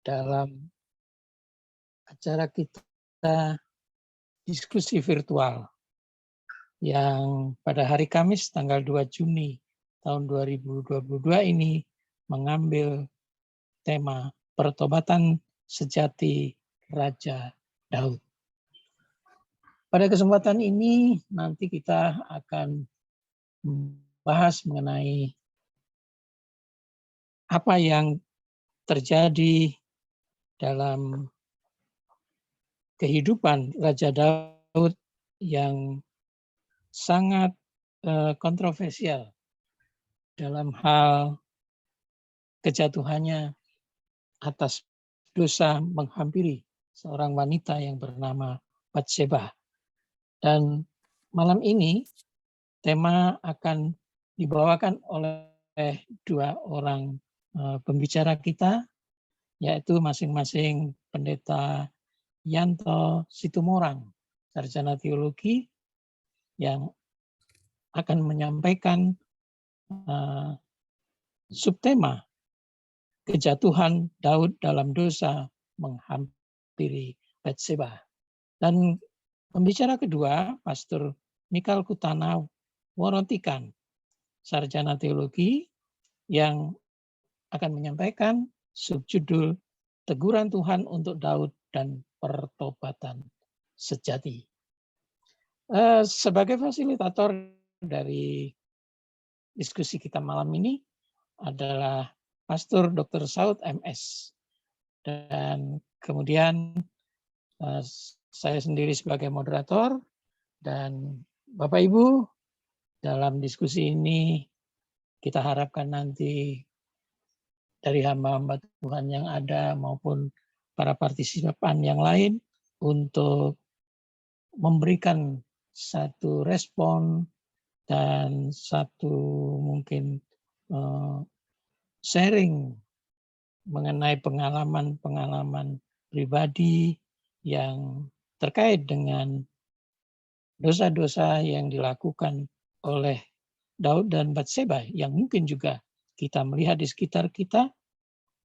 dalam acara kita diskusi virtual yang pada hari Kamis tanggal 2 Juni tahun 2022 ini mengambil tema pertobatan sejati Raja Daud. Pada kesempatan ini nanti kita akan membahas mengenai apa yang terjadi dalam kehidupan Raja Daud yang sangat kontroversial dalam hal kejatuhannya atas dosa menghampiri seorang wanita yang bernama Batseba. Dan malam ini tema akan dibawakan oleh dua orang pembicara kita, yaitu masing-masing Pendeta Yanto Situmorang, sarjana teologi, yang akan menyampaikan subtema kejatuhan Daud dalam dosa menghampiri Batseba. Dan pembicara kedua, Pastor Mikal Kutana Worotikan, sarjana teologi, yang akan menyampaikan subjudul Teguran Tuhan untuk Daud dan Pertobatan Sejati. Sebagai fasilitator dari diskusi kita malam ini adalah Pastor Dr. Saud MS. Dan kemudian saya sendiri sebagai moderator, dan Bapak Ibu, dalam diskusi ini kita harapkan nanti dari hamba-hamba Tuhan yang ada maupun para partisipan yang lain untuk memberikan satu respon dan satu mungkin sharing mengenai pengalaman-pengalaman pribadi yang terkait dengan dosa-dosa yang dilakukan oleh Daud dan Batseba yang mungkin juga kita melihat di sekitar kita,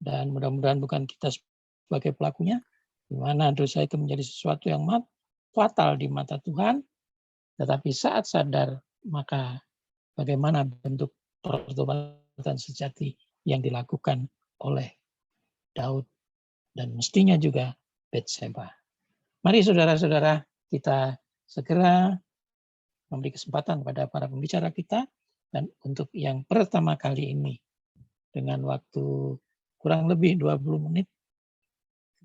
dan mudah-mudahan bukan kita sebagai pelakunya, di mana dosa itu menjadi sesuatu yang fatal di mata Tuhan, tetapi saat sadar maka bagaimana bentuk pertobatan sejati yang dilakukan oleh Daud dan mestinya juga Batseba. Mari saudara-saudara, kita segera memberi kesempatan pada para pembicara kita, dan untuk yang pertama kali ini dengan waktu kurang lebih 20 menit,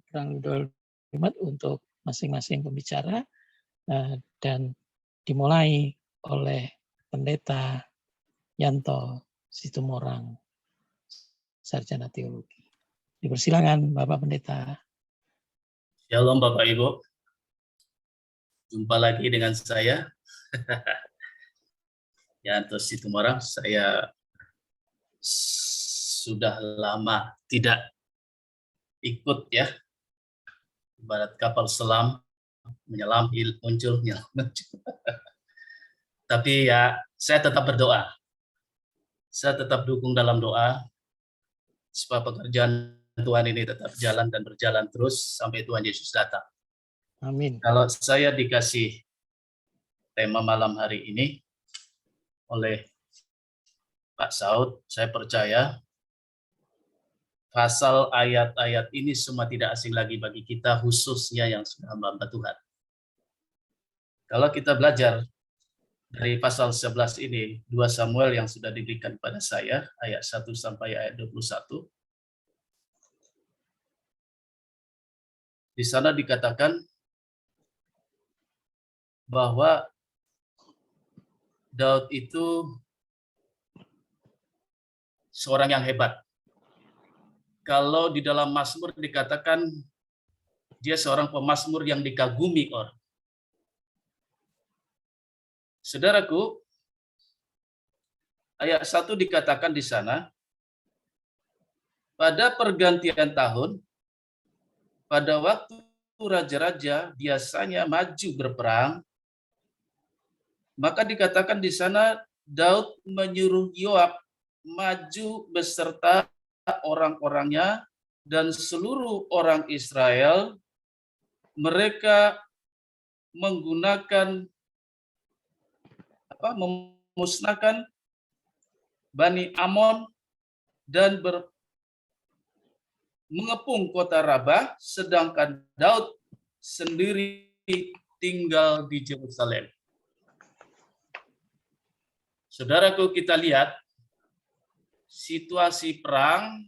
kurang lebih 20 menit untuk masing-masing pembicara, dan dimulai oleh Pendeta Yanto Situmorang, sarjana teologi. Dipersilakan Bapak Pendeta. Shalom Bapak Ibu. Jumpa lagi dengan saya. Yanto Situmorang. Saya sudah lama tidak ikut ya. Ibarat kapal selam, menyelam, muncul, menyelam, muncul. Tapi ya, saya tetap berdoa. Saya tetap dukung dalam doa supaya pekerjaan Tuhan ini tetap jalan dan berjalan terus sampai Tuhan Yesus datang. Amin. Kalau saya dikasih tema malam hari ini oleh Pak Saud, saya percaya pasal ayat-ayat ini semua tidak asing lagi bagi kita, khususnya yang sudah hamba Tuhan. Kalau kita belajar dari pasal 11 ini, 2 Samuel yang sudah diberikan pada saya, ayat 1 sampai ayat 21, di sana dikatakan bahwa Daud itu seorang yang hebat. Kalau di dalam Mazmur dikatakan dia seorang pemazmur yang dikagumi orang. Saudaraku, ayat 1 dikatakan di sana, pada pergantian tahun, pada waktu raja-raja biasanya maju berperang, maka dikatakan di sana Daud menyuruh Yoab maju beserta orang-orangnya dan seluruh orang Israel, mereka menggunakan memusnahkan Bani Amon dan mengepung kota Rabah, sedangkan Daud sendiri tinggal di Yerusalem. Saudaraku, kita lihat situasi perang,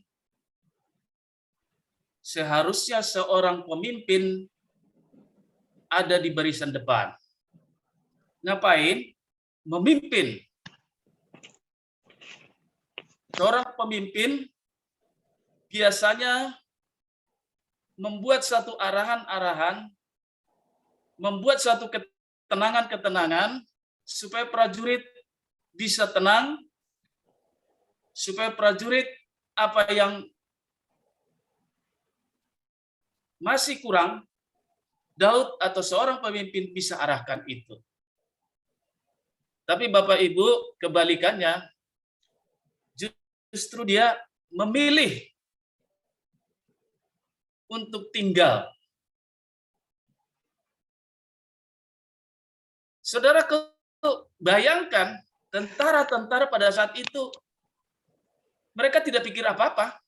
seharusnya seorang pemimpin ada di barisan depan. Ngapain? Memimpin. Seorang pemimpin biasanya membuat satu arahan-arahan, membuat satu ketenangan-ketenangan supaya prajurit bisa tenang, supaya prajurit apa yang masih kurang, Daud atau seorang pemimpin bisa arahkan itu. Tapi Bapak Ibu, kebalikannya, justru dia memilih untuk tinggal. Saudara, bayangkan tentara-tentara pada saat itu, mereka tidak pikir apa-apa.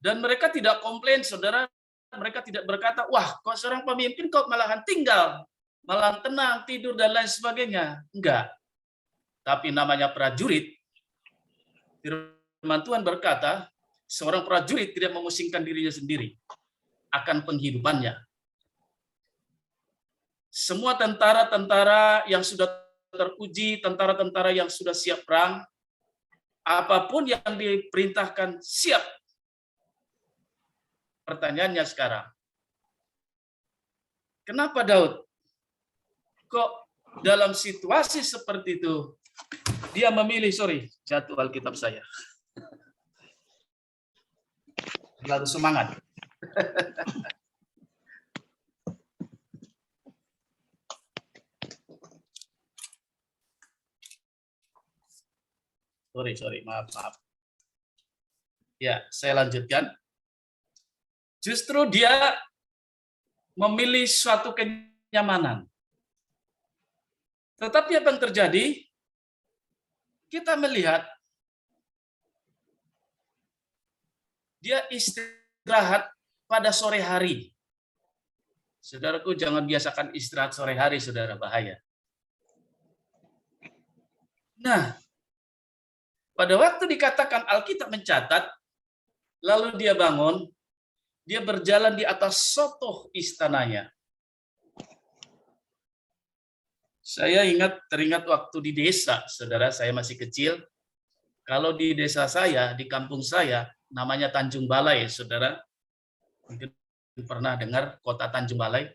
Dan mereka tidak komplain, saudara. Mereka tidak berkata, wah, kok seorang pemimpin kok malahan tinggal, malahan tenang, tidur, dan lain sebagainya. Enggak. Tapi namanya prajurit, firman Tuhan berkata, seorang prajurit tidak memusingkan dirinya sendiri akan penghidupannya. Semua tentara-tentara yang sudah teruji, tentara-tentara yang sudah siap perang, apapun yang diperintahkan siap. Pertanyaannya sekarang, kenapa Daud kok dalam situasi seperti itu dia memilih, jatuh Alkitab saya. Lalu semangat. Maaf. Ya, saya lanjutkan. Justru dia memilih suatu kenyamanan. Tetapi apa yang terjadi? Kita melihat dia istirahat pada sore hari. Saudaraku, jangan biasakan istirahat sore hari, saudara, bahaya. Nah, pada waktu dikatakan Alkitab mencatat, lalu dia bangun, dia berjalan di atas sotoh istananya. Saya teringat waktu di desa, saudara, saya masih kecil. Kalau di desa saya, di kampung saya, namanya Tanjung Balai, saudara. Mungkin pernah dengar kota Tanjung Balai,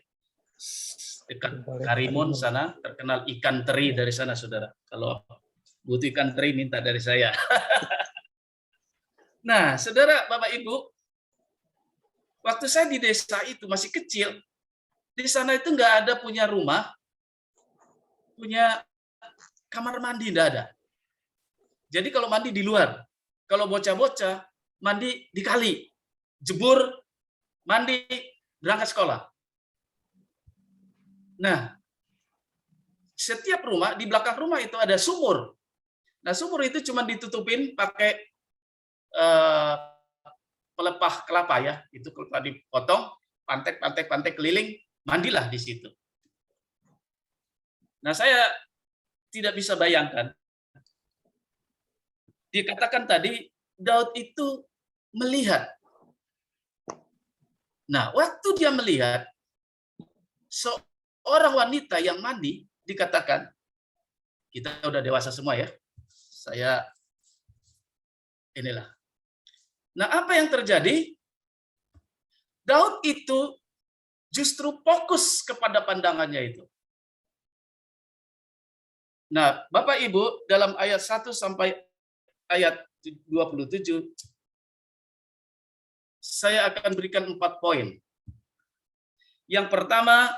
dekat Karimun sana, terkenal ikan teri dari sana, saudara. Kalau butuh ikan teri, minta dari saya. Nah, saudara, Bapak Ibu, waktu saya di desa itu masih kecil, di sana itu nggak ada punya rumah, punya kamar mandi, nggak ada. Jadi kalau mandi di luar, kalau bocah-bocah mandi di kali, jebur, mandi, berangkat sekolah. Nah, setiap rumah, di belakang rumah itu ada sumur. Nah, sumur itu cuma ditutupin pakai pelepah kelapa ya, itu kelapa dipotong, pantek keliling, mandilah di situ. Nah, saya tidak bisa bayangkan. Dikatakan tadi Daud itu melihat. Nah, waktu dia melihat seorang wanita yang mandi, dikatakan, kita udah dewasa semua ya. Saya inilah. Nah, apa yang terjadi? Daud itu justru fokus kepada pandangannya itu. Nah, Bapak Ibu, dalam ayat 1 sampai ayat 27, saya akan berikan 4 poin. Yang pertama,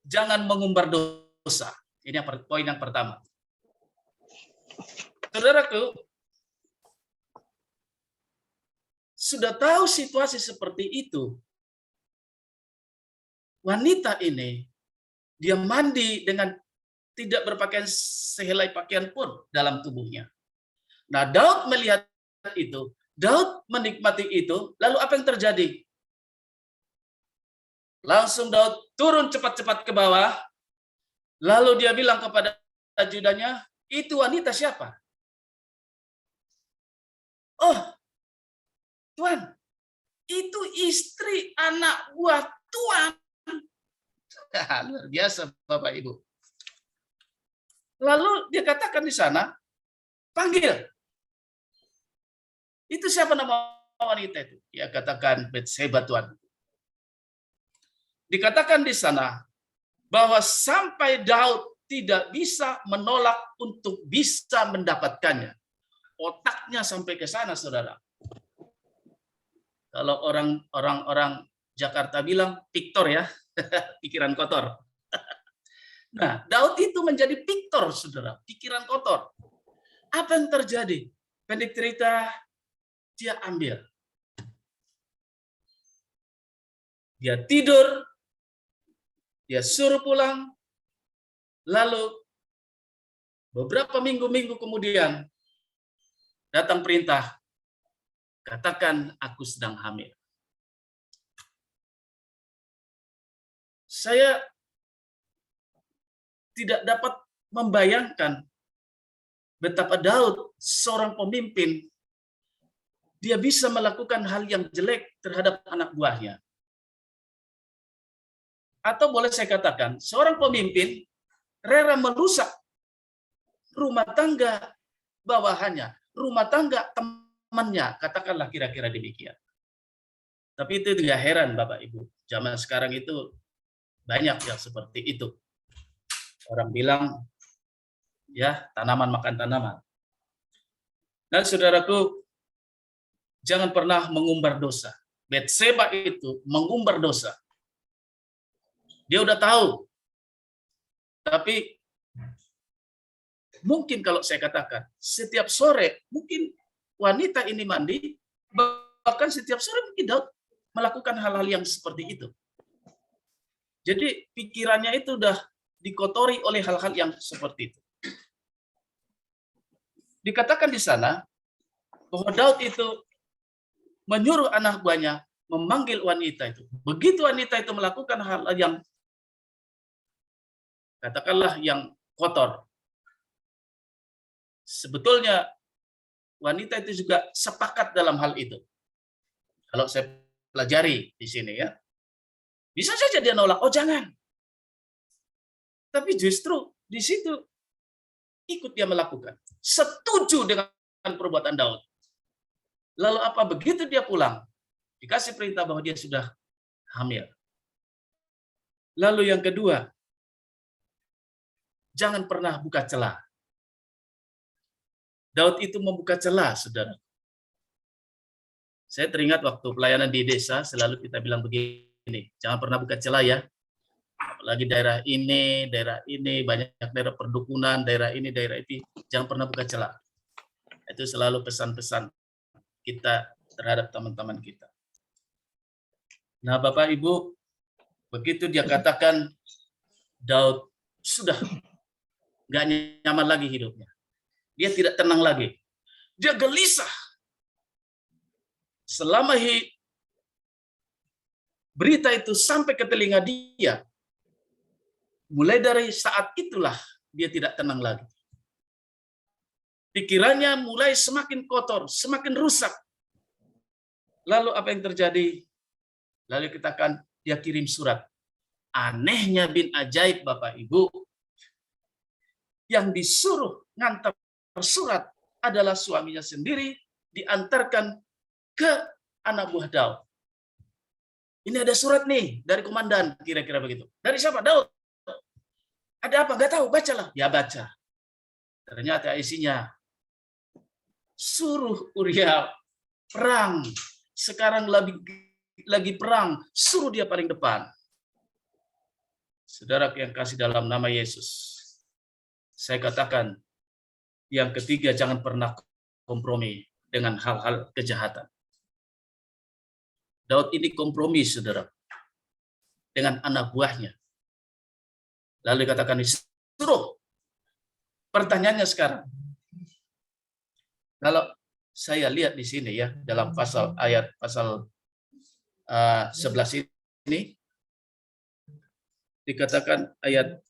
jangan mengumbar dosa. Ini poin yang pertama. Saudaraku, sudah tahu situasi seperti itu, wanita ini dia mandi dengan tidak berpakaian sehelai pakaian pun dalam tubuhnya. Nah, Daud melihat itu, Daud menikmati itu, lalu apa yang terjadi? Langsung Daud turun cepat-cepat ke bawah, lalu dia bilang kepada ajudannya, itu wanita siapa? Oh, Tuan, itu istri anak buah Tuan. Luar biasa, Bapak Ibu. Lalu dia katakan di sana, panggil. Itu siapa nama wanita itu? Dia katakan Batseba, Tuan. Dikatakan di sana bahwa sampai Daud tidak bisa menolak untuk bisa mendapatkannya. Otaknya sampai ke sana, saudara. Kalau orang Jakarta bilang piktor ya, pikiran kotor. Nah, Daud itu menjadi piktor, saudara, pikiran kotor. Apa yang terjadi? Pendek cerita, dia ambil. Dia tidur, dia suruh pulang, lalu beberapa minggu-minggu kemudian datang perintah, katakan aku sedang hamil. Saya tidak dapat membayangkan betapa Daud, seorang pemimpin, dia bisa melakukan hal yang jelek terhadap anak buahnya. Atau boleh saya katakan, seorang pemimpin rela merusak rumah tangga bawahannya, rumah tangga temannya, katakanlah kira-kira demikian. Tapi itu tidak heran Bapak Ibu, zaman sekarang itu banyak yang seperti itu. Orang bilang, ya tanaman makan tanaman. Dan saudaraku, jangan pernah mengumbar dosa. Batseba itu mengumbar dosa. Dia udah tahu. Tapi mungkin kalau saya katakan, setiap sore mungkin wanita ini mandi, bahkan setiap sore mungkin Daud melakukan hal-hal yang seperti itu. Jadi pikirannya itu udah dikotori oleh hal-hal yang seperti itu. Dikatakan di sana bahwa Daud itu menyuruh anak buahnya memanggil wanita itu. Begitu wanita itu melakukan hal yang katakanlah yang kotor. Sebetulnya wanita itu juga sepakat dalam hal itu. Kalau saya pelajari di sini ya. Bisa saja dia nolak, oh jangan. Tapi justru di situ ikut dia melakukan. Setuju dengan perbuatan Daud. Lalu apa begitu dia pulang? Dikasih perintah bahwa dia sudah hamil. Lalu yang kedua, jangan pernah buka celah. Daud itu membuka celah, saudara. Saya teringat waktu pelayanan di desa, selalu kita bilang begini, jangan pernah buka celah ya. Apalagi daerah ini, banyak daerah perdukunan, daerah ini, daerah itu, jangan pernah buka celah. Itu selalu pesan-pesan kita terhadap teman-teman kita. Nah, Bapak Ibu, begitu dia katakan Daud sudah nggak nyaman lagi hidupnya. Dia tidak tenang lagi. Dia gelisah. Selama berita itu sampai ke telinga dia, mulai dari saat itulah dia tidak tenang lagi. Pikirannya mulai semakin kotor, semakin rusak. Lalu apa yang terjadi? Lalu katakan dia kirim surat. Anehnya bin ajaib Bapak Ibu, yang disuruh ngantar surat adalah suaminya sendiri, diantarkan ke anak buah Daud. Ini ada surat nih dari komandan, kira-kira begitu. Dari siapa? Daud. Ada apa? Gak tahu, bacalah. Ya baca. Ternyata isinya, suruh Uriah perang. Sekarang lagi perang, suruh dia paling depan. Saudara yang kasih dalam nama Yesus, saya katakan, yang ketiga, jangan pernah kompromi dengan hal-hal kejahatan. Daud ini kompromi, saudara, dengan anak buahnya. Lalu dikatakan disuruh. Pertanyaannya sekarang, kalau saya lihat di sini ya, dalam pasal 11 ini, dikatakan ayat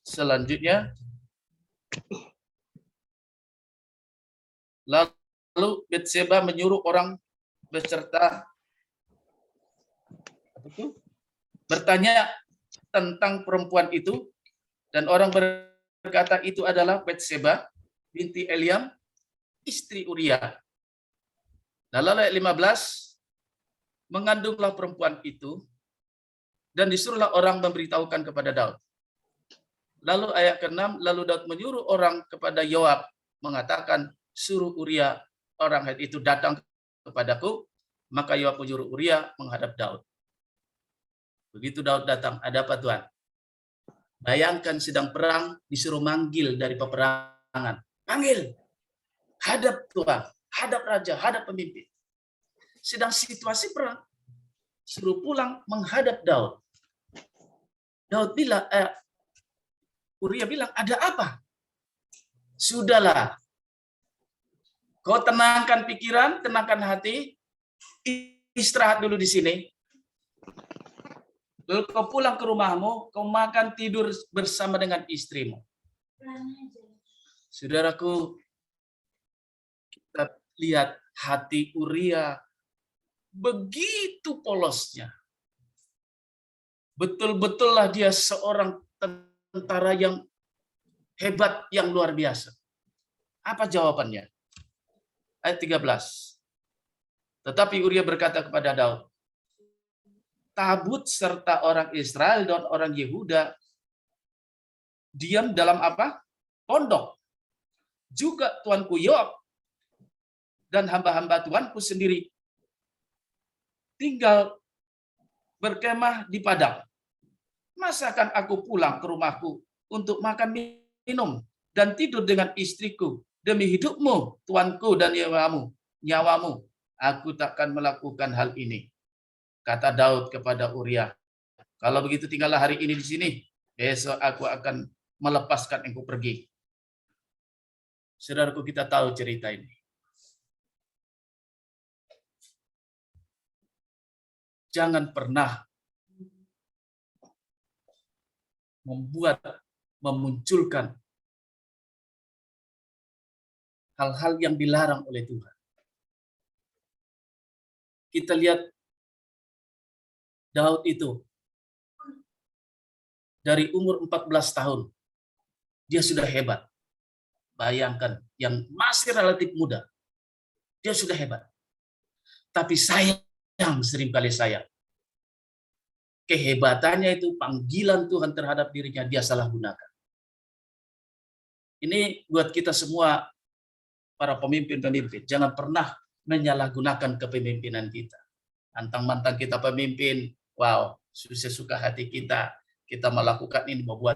selanjutnya, lalu Betseba menyuruh orang beserta bertanya tentang perempuan itu, dan orang berkata itu adalah Betseba binti Eliam, istri Uria. Lalu ayat 15, mengandunglah perempuan itu, dan disuruhlah orang memberitahukan kepada Daud. Lalu ayat ke-6, lalu Daud menyuruh orang kepada Yoab, mengatakan, suruh Uria orang Het itu datang kepadaku. Maka Yoab menyuruh Uria menghadap Daud. Begitu Daud datang, ada apa Tuhan? Bayangkan sedang perang, disuruh manggil dari peperangan. Panggil, hadap Tuhan, hadap raja, hadap pemimpin. Sedang situasi perang, suruh pulang menghadap Daud. Daud bilang, Uria bilang, ada apa? Sudahlah, kau tenangkan pikiran, tenangkan hati, istirahat dulu di sini. Lalu kau pulang ke rumahmu, kau makan tidur bersama dengan istrimu. Saudaraku, kita lihat hati Uria begitu polosnya. Betul-betullah dia seorang tentara yang hebat, yang luar biasa. Apa jawabannya? Ayat 13. Tetapi Uria berkata kepada Daud, tabut serta orang Israel dan orang Yehuda diam dalam apa? Pondok. Juga tuanku Yoab dan hamba-hamba tuanku sendiri tinggal berkemah di padang. Masakan aku pulang ke rumahku untuk makan minum dan tidur dengan istriku demi hidupmu, tuanku dan nyawamu. Aku takkan melakukan hal ini. Kata Daud kepada Uria, kalau begitu tinggallah hari ini di sini. Besok aku akan melepaskan engkau pergi. Saudaraku, kita tahu cerita ini. Jangan pernah memunculkan hal-hal yang dilarang oleh Tuhan. Kita lihat Daud itu dari umur 14 tahun dia sudah hebat. Bayangkan, yang masih relatif muda dia sudah hebat. Tapi sayang, seringkali sayang, kehebatannya itu, panggilan Tuhan terhadap dirinya, dia salah gunakan. Ini buat kita semua, para pemimpin-pemimpin, jangan pernah menyalahgunakan kepemimpinan kita. Antang-mantang kita pemimpin, wow, sesuka hati kita melakukan ini, membuat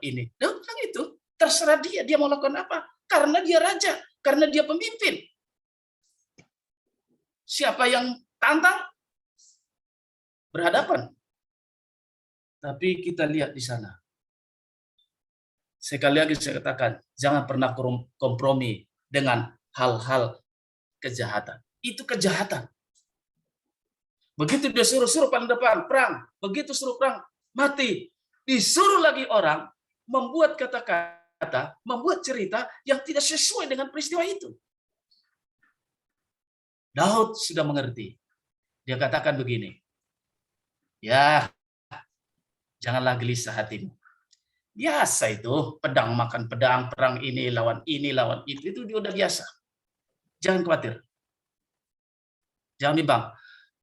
ini. Dan itu terserah dia mau lakukan apa. Karena dia raja, karena dia pemimpin. Siapa yang tantang? Berhadapan. Tapi kita lihat di sana. Sekali lagi saya katakan, jangan pernah kompromi dengan hal-hal kejahatan. Itu kejahatan. Begitu dia suruh paling depan, perang. Begitu suruh perang, mati. Disuruh lagi orang membuat kata-kata, membuat cerita yang tidak sesuai dengan peristiwa itu. Daud sudah mengerti. Dia katakan begini, ya, janganlah gelisah hatimu. Biasa itu, pedang makan pedang, perang ini lawan itu dia udah biasa. Jangan khawatir. Jangan bimbang.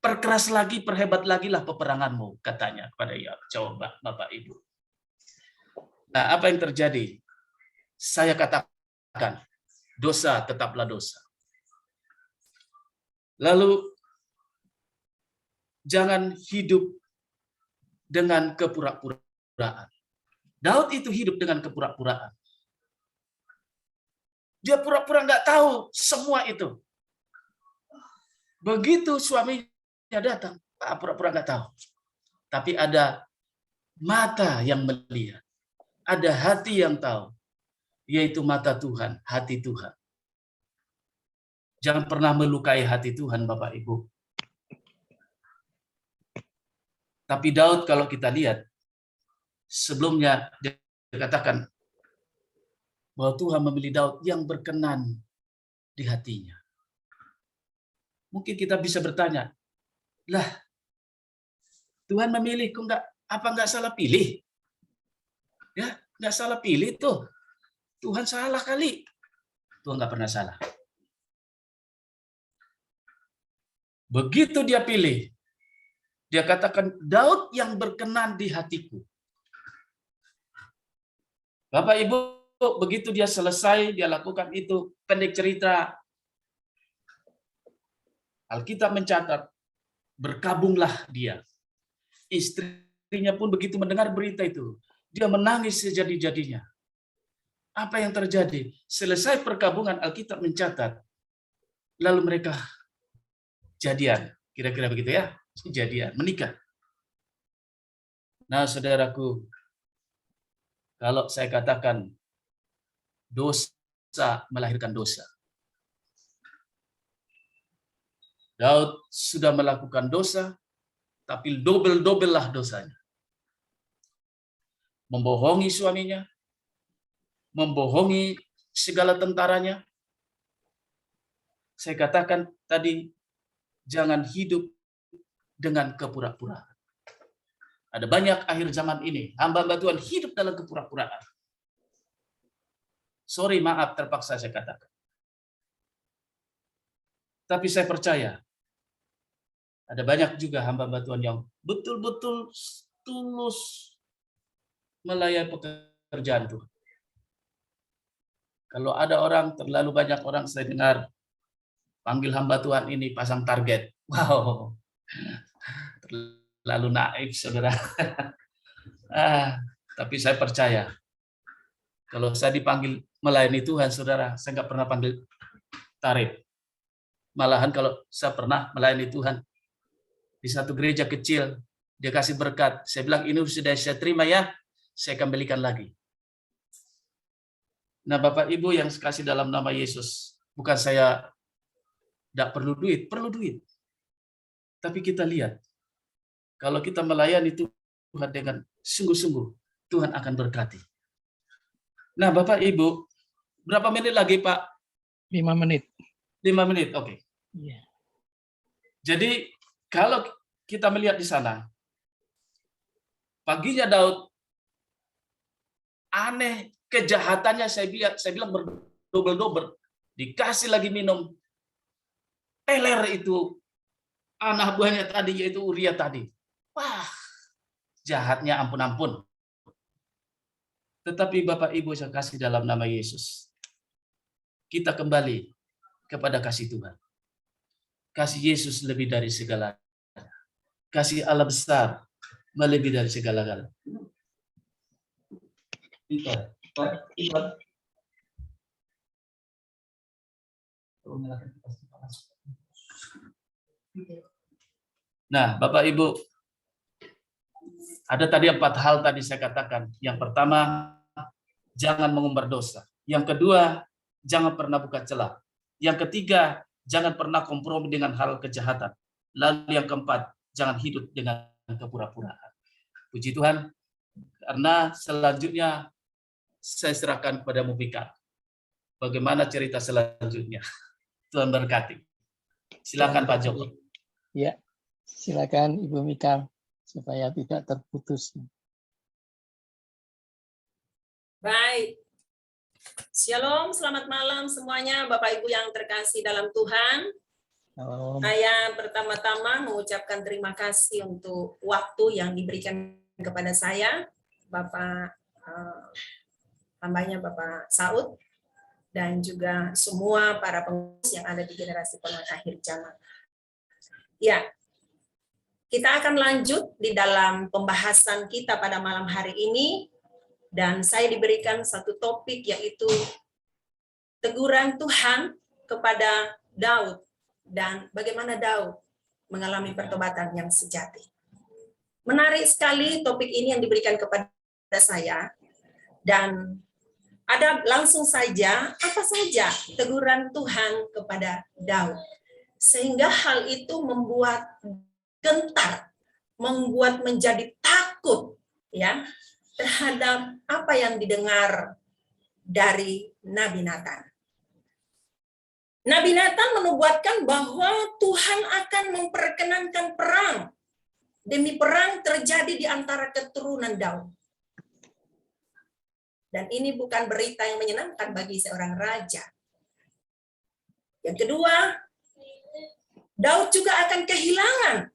Perkeras lagi, perhebat lagi lah peperanganmu, katanya kepada Yoab. Coba Bapak Ibu. Nah, apa yang terjadi? Saya katakan, dosa tetaplah dosa. Lalu, jangan hidup dengan kepura-puraan. Daud itu hidup dengan kepura-puraan. Dia pura-pura nggak tahu semua itu. Begitu suaminya datang, pura-pura nggak tahu. Tapi ada mata yang melihat, ada hati yang tahu, yaitu mata Tuhan, hati Tuhan. Jangan pernah melukai hati Tuhan, Bapak Ibu. Tapi Daud kalau kita lihat, sebelumnya dia katakan bahwa Tuhan memilih Daud yang berkenan di hatinya. Mungkin kita bisa bertanya, lah Tuhan memilih, kok nggak salah pilih? Ya, nggak salah pilih tuh. Tuhan salah kali. Tuhan nggak pernah salah. Begitu dia pilih, dia katakan Daud yang berkenan di hatiku. Bapak Ibu, begitu dia selesai, dia lakukan itu, pendek cerita, Alkitab mencatat, berkabunglah dia. Istrinya pun begitu mendengar berita itu, dia menangis sejadi-jadinya. Apa yang terjadi? Selesai perkabungan, Alkitab mencatat, lalu mereka jadian. Kira-kira begitu ya, jadian, menikah. Nah, saudaraku, kalau saya katakan dosa melahirkan dosa. Daud sudah melakukan dosa, tapi double-double lah dosanya. Membohongi suaminya, membohongi segala tentaranya. Saya katakan tadi, jangan hidup dengan kepura-puraan. Ada banyak akhir zaman ini, hamba-hamba Tuhan hidup dalam kepura-puraan. Sorry, maaf, terpaksa saya katakan. Tapi saya percaya, ada banyak juga hamba-hamba Tuhan yang betul-betul tulus melayani pekerjaan Tuhan. Kalau ada orang, terlalu banyak orang saya dengar, panggil hamba Tuhan ini pasang target. Wow, terlalu naif, saudara. Tapi saya percaya, kalau saya dipanggil melayani Tuhan, saudara, saya nggak pernah panggil tarif. Malahan kalau saya pernah melayani Tuhan di satu gereja kecil, dia kasih berkat. Saya bilang, ini sudah saya terima ya, saya kembalikan lagi. Nah, Bapak Ibu yang kasih dalam nama Yesus, bukan saya tidak perlu duit. Tapi kita lihat, kalau kita melayani Tuhan dengan sungguh-sungguh, Tuhan akan berkati. Nah, Bapak Ibu, berapa menit lagi, Pak? 5 menit. 5 menit, oke. Iya. Jadi, kalau kita melihat di sana, paginya Daud, aneh kejahatannya, saya bilang berdobel-dobel, dikasih lagi minum, teler itu anak buahnya tadi, yaitu Uria tadi. Wah, jahatnya ampun-ampun. Tetapi Bapak Ibu saya kasih dalam nama Yesus, kita kembali kepada kasih Tuhan. Kasih Yesus lebih dari segala. Kasih Allah besar melebihi dari segala-galanya. Nah, Bapak Ibu, ada tadi 4 hal tadi saya katakan. Yang pertama, jangan mengumbar dosa. Yang kedua, jangan pernah buka celah. Yang ketiga, jangan pernah kompromi dengan hal kejahatan. Lalu yang keempat, jangan hidup dengan kepura-puraan. Puji Tuhan, karena selanjutnya saya serahkan kepada Mubika. Bagaimana cerita selanjutnya? Tuhan berkati. Silakan Pak Joko. Ya, silakan Ibu Mika supaya tidak terputus. Baik. Shalom, selamat malam semuanya Bapak Ibu yang terkasih dalam Tuhan. Halo. Saya pertama-tama mengucapkan terima kasih untuk waktu yang diberikan kepada saya, Bapak hambanya Bapak Saud, dan juga semua para pengurus yang ada di generasi penuh akhir zaman. Ya, kita akan lanjut di dalam pembahasan kita pada malam hari ini, dan saya diberikan satu topik yaitu teguran Tuhan kepada Daud. dan bagaimana Daud mengalami pertobatan yang sejati. Menarik sekali topik ini yang diberikan kepada saya, dan ada langsung saja apa saja teguran Tuhan kepada Daud, sehingga hal itu membuat gentar, membuat menjadi takut ya terhadap apa yang didengar dari Nabi Nathan. Nabi Nathan menubuatkan bahwa Tuhan akan memperkenankan perang. Demi perang terjadi di antara keturunan Daud. Dan ini bukan berita yang menyenangkan bagi seorang raja. Yang kedua, Daud juga akan kehilangan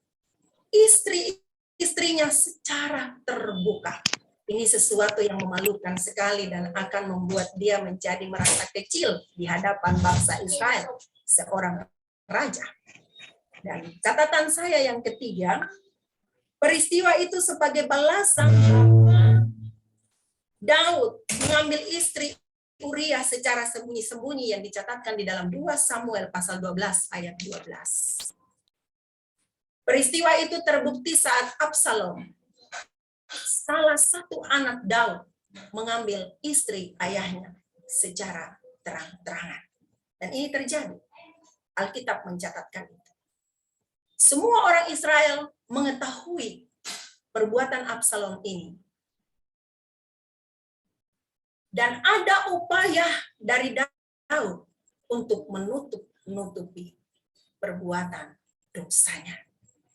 istri-istrinya secara terbuka. Ini sesuatu yang memalukan sekali dan akan membuat dia menjadi merasa kecil di hadapan bangsa Israel, seorang raja. Dan catatan saya yang ketiga, peristiwa itu sebagai balasan bahwa Daud mengambil istri Uriah secara sembunyi-sembunyi yang dicatatkan di dalam 2 Samuel pasal 12 ayat 12. Peristiwa itu terbukti saat Absalom, salah satu anak Daud, mengambil istri ayahnya secara terang-terangan. Dan ini terjadi. Alkitab mencatatkan itu. Semua orang Israel mengetahui perbuatan Absalom ini. Dan ada upaya dari Daud untuk menutupi perbuatan dosanya.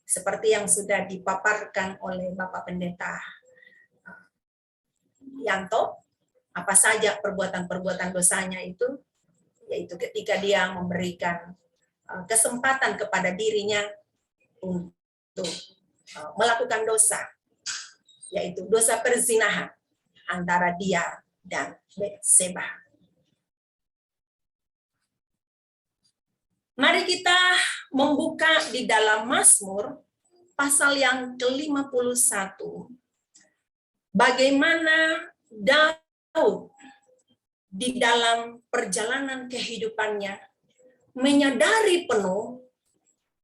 Seperti yang sudah dipaparkan oleh Bapak Pendeta Yanto, apa saja perbuatan-perbuatan dosanya itu, yaitu ketika dia memberikan kesempatan kepada dirinya untuk melakukan dosa, yaitu dosa perzinahan antara dia dan Betseba. Mari kita membuka di dalam Mazmur pasal yang ke-51. Bagaimana Daud di dalam perjalanan kehidupannya menyadari penuh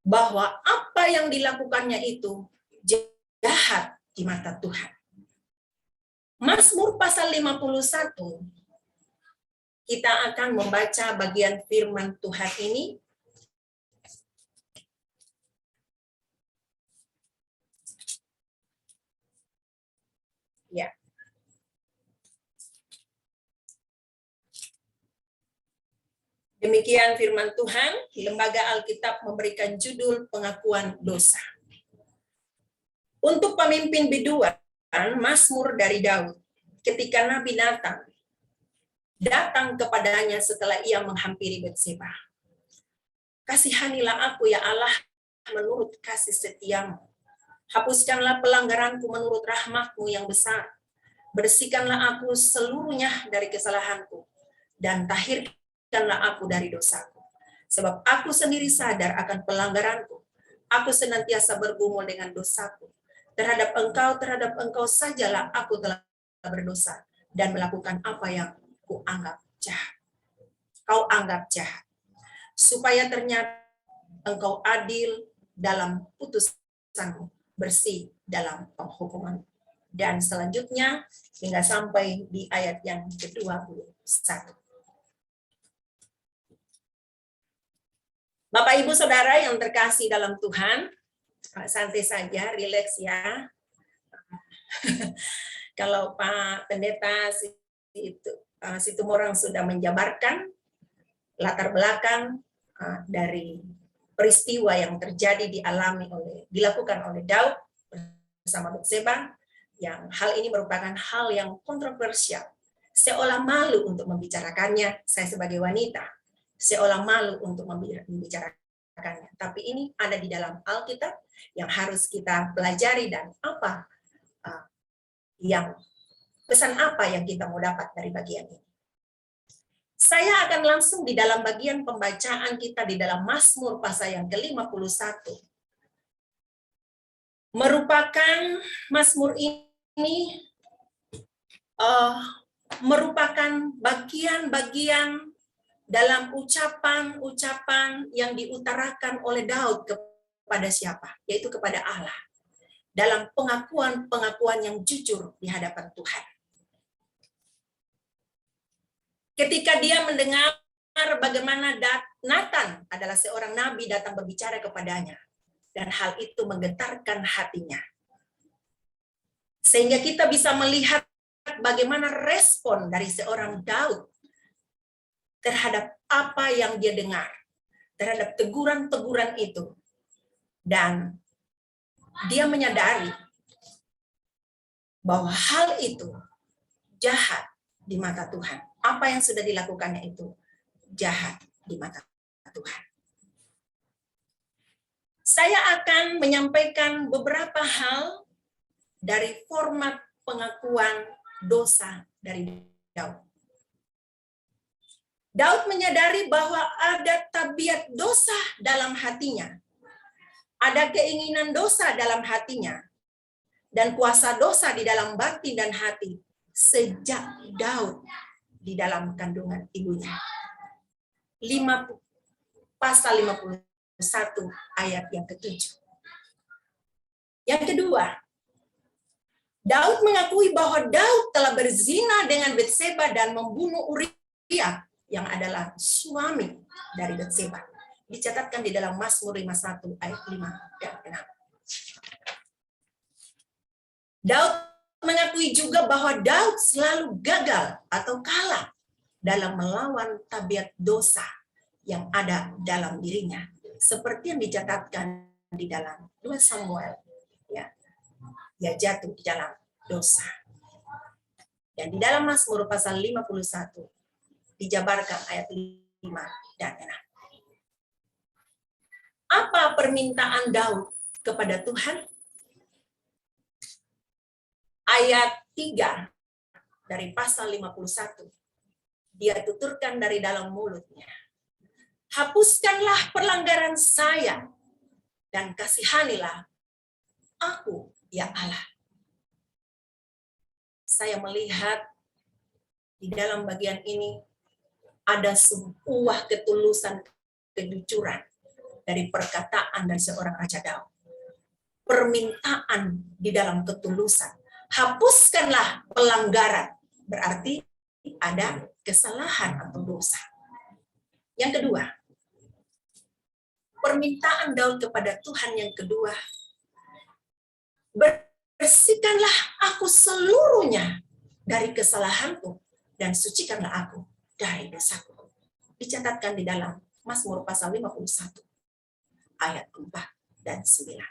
bahwa apa yang dilakukannya itu jahat di mata Tuhan. Mazmur pasal 51, kita akan membaca bagian firman Tuhan ini. Ya. Demikian firman Tuhan, Lembaga Alkitab memberikan judul pengakuan dosa. Untuk pemimpin biduan, Mazmur dari Daud, ketika Nabi Nathan datang kepadanya setelah ia menghampiri Betseba. Kasihanilah aku ya Allah menurut kasih setiamu. Hapuskanlah pelanggaranku menurut rahmat-Mu yang besar. Bersihkanlah aku seluruhnya dari kesalahanku, dan tahirkanlah aku dari dosaku. Sebab aku sendiri sadar akan pelanggaranku. Aku senantiasa bergumul dengan dosaku. Terhadap engkau sajalah aku telah berdosa dan melakukan apa yang kuanggap jahat. Kau anggap jahat. Supaya ternyata engkau adil dalam putusanmu, bersih dalam penghukuman. Dan selanjutnya hingga sampai di ayat yang ke-21. Bapak Ibu Saudara yang terkasih dalam Tuhan, santai saja, rileks ya. Kalau Pak Pendeta Situmorang sudah menjabarkan latar belakang dari peristiwa yang terjadi dilakukan oleh Daud bersama Betseba, yang hal ini merupakan hal yang kontroversial. Seolah malu untuk membicarakannya, saya sebagai wanita, seolah malu untuk membicarakannya. Tapi ini ada di dalam Alkitab yang harus kita pelajari, dan pesan apa yang kita mau dapat dari bagian ini. Saya akan langsung di dalam bagian pembacaan kita di dalam Mazmur pasal yang ke-51. Merupakan Mazmur ini merupakan bagian-bagian dalam ucapan-ucapan yang diutarakan oleh Daud kepada siapa? Yaitu kepada Allah. Dalam pengakuan-pengakuan yang jujur di hadapan Tuhan. Ketika dia mendengar bagaimana Nathan adalah seorang nabi datang berbicara kepadanya. Dan hal itu menggetarkan hatinya. Sehingga kita bisa melihat bagaimana respon dari seorang Daud terhadap apa yang dia dengar. Terhadap teguran-teguran itu. Dan dia menyadari bahwa hal itu jahat di mata Tuhan. Apa yang sudah dilakukannya itu jahat di mata Tuhan. Saya akan menyampaikan beberapa hal dari format pengakuan dosa dari Daud. Daud menyadari bahwa ada tabiat dosa dalam hatinya. Ada keinginan dosa dalam hatinya. Dan kuasa dosa di dalam batin dan hati sejak Daud di dalam kandungan ibunya. Pasal 51 ayat yang ke-7. Yang kedua, Daud mengakui bahwa Daud telah berzina dengan Betseba dan membunuh Uria yang adalah suami dari Betseba. Dicatatkan di dalam Mazmur 51 ayat 5 dan 6. Daud mengakui juga bahwa Daud selalu gagal atau kalah dalam melawan tabiat dosa yang ada dalam dirinya. Seperti yang dicatatkan di dalam 2 Samuel. Dia jatuh di dalam dosa. Dan di dalam Mazmur pasal 51 dijabarkan ayat 5 dan 6. Apa permintaan Daud kepada Tuhan? Ayat 3 dari pasal 51. Dia tuturkan dari dalam mulutnya. Hapuskanlah pelanggaran saya dan kasihanilah aku, ya Allah. Saya melihat di dalam bagian ini ada sebuah ketulusan, kejujuran dari perkataan dari seorang Raja Daud. Permintaan di dalam ketulusan. Hapuskanlah pelanggaran. Berarti ada kesalahan atau dosa. Yang kedua, permintaan Daud kepada Tuhan yang kedua, bersihkanlah aku seluruhnya dari kesalahanku dan sucikanlah aku dari dosaku. Dicatatkan di dalam Mazmur pasal 51 ayat 4 dan 9.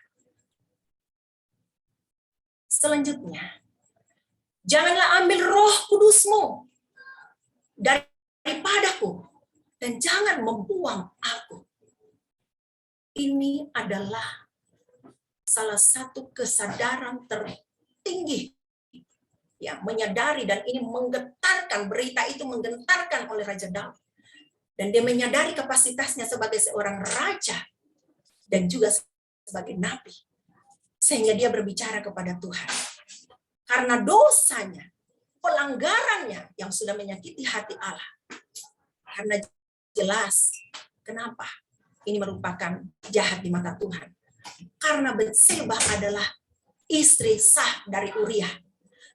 Selanjutnya, janganlah ambil Roh Kudus-Mu daripadaku dan jangan membuang aku. Ini adalah salah satu kesadaran tertinggi yang menyadari, dan ini menggetarkan, berita itu menggetarkan oleh Raja Daud. Dan dia menyadari kapasitasnya sebagai seorang raja dan juga sebagai nabi. Sehingga dia berbicara kepada Tuhan. Karena dosanya, pelanggarannya yang sudah menyakiti hati Allah. Karena jelas, kenapa? Ini merupakan jahat di mata Tuhan. Karena Betseba adalah istri sah dari Uria.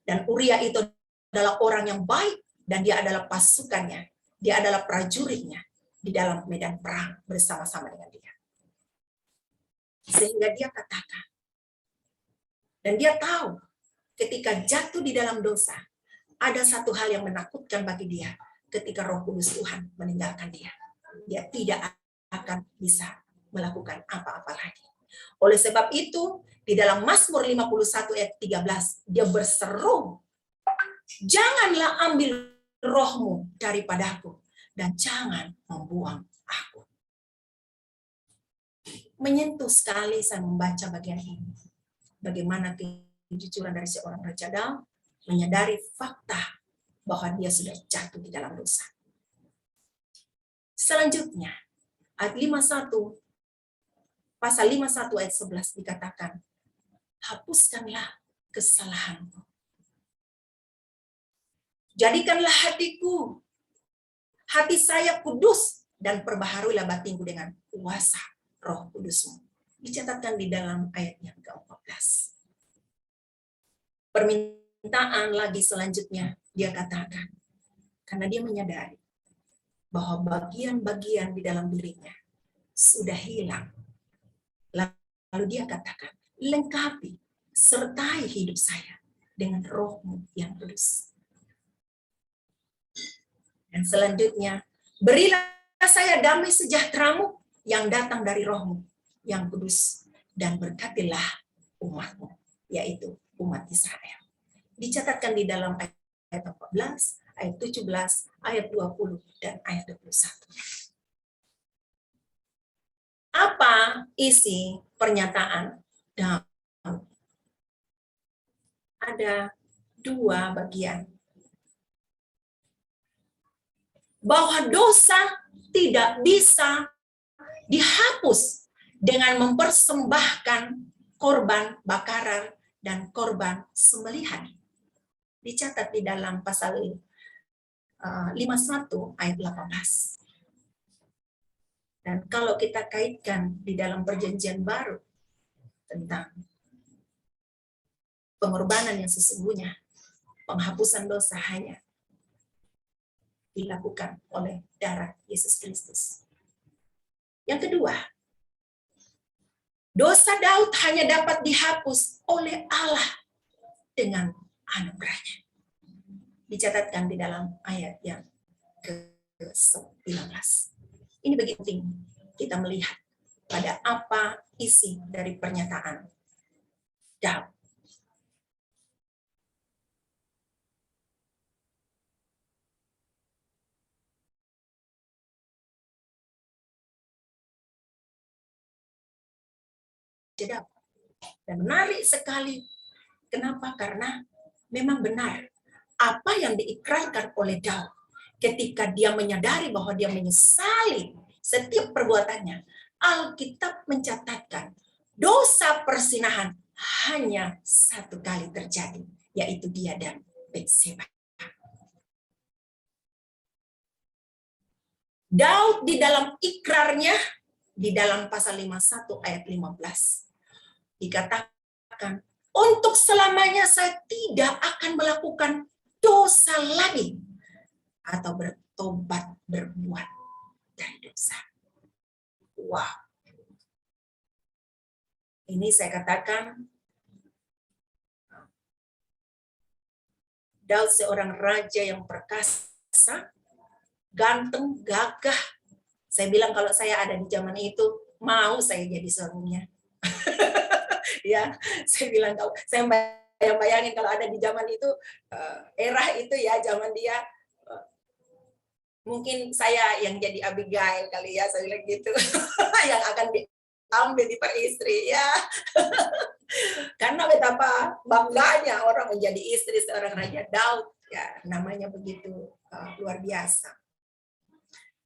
Dan Uria itu adalah orang yang baik, dan dia adalah pasukannya. Dia adalah prajuritnya di dalam medan perang bersama-sama dengan dia. Sehingga dia katakan, dan dia tahu ketika jatuh di dalam dosa, ada satu hal yang menakutkan bagi dia ketika Roh Kudus Tuhan meninggalkan dia. Dia tidak akan bisa melakukan apa-apa lagi. Oleh sebab itu, di dalam Mazmur 51 ayat 13, dia berseru, janganlah ambil rohmu daripadaku, dan jangan membuang aku. Menyentuh sekali saya membaca bagian ini. Bagaimana kejujuran dari seorang Raja Daud menyadari fakta bahwa dia sudah jatuh di dalam dosa. Selanjutnya, ayat 51, pasal 51 ayat 11 dikatakan, hapuskanlah kesalahanku. Jadikanlah hatiku hati saya kudus dan perbaharuilah batinku dengan kuasa Roh Kudus-Mu. Dicatatkan di dalam ayat yang ke-14. Permintaan lagi selanjutnya dia katakan, karena dia menyadari bahwa bagian-bagian di dalam dirinya sudah hilang. Lalu dia katakan, lengkapi, sertai hidup saya dengan Roh-Mu yang kudus. Dan selanjutnya, berilah saya damai sejahtera-Mu yang datang dari Roh-Mu yang kudus, dan berkatilah umat-Mu, yaitu umat Israel. Dicatatkan di dalam ayat 14, ayat 17, ayat 20, dan ayat 21. Apa isi pernyataan Daud? Ada dua bagian. Bahwa dosa tidak bisa dihapus dengan mempersembahkan korban bakaran dan korban sembelihan. Dicatat di dalam pasal 51 ayat 18. Dan kalau kita kaitkan di dalam perjanjian baru tentang pengorbanan yang sesungguhnya, penghapusan dosa hanya dilakukan oleh darah Yesus Kristus. Yang kedua, dosa Daud hanya dapat dihapus oleh Allah dengan anugerahnya. Dicatatkan di dalam ayat yang ke-19. Ini begitu penting kita melihat pada apa isi dari pernyataan Daud. Dan menarik sekali. Kenapa? Karena memang benar apa yang diikrarkan oleh Daud ketika dia menyadari bahwa dia menyesali setiap perbuatannya. Alkitab mencatatkan dosa persinahan hanya satu kali terjadi, yaitu dia dan Batseba. Daud di dalam ikrarnya, di dalam pasal 51 ayat 15, dikatakan, untuk selamanya saya tidak akan melakukan dosa lagi atau bertobat berbuat dari dosa. Wow. Ini saya katakan, Daud seorang raja yang perkasa, ganteng, gagah. Saya bilang kalau saya ada di zaman itu, mau saya jadi suaminya. Ya, saya bilang kalau saya bayangin kalau ada di zaman itu, era itu ya, zaman dia, mungkin saya yang jadi Abigail kali ya, saya bilang gitu, yang akan diambil di peristri ya. Karena betapa bangganya orang menjadi istri seorang Raja Daud, ya namanya begitu luar biasa.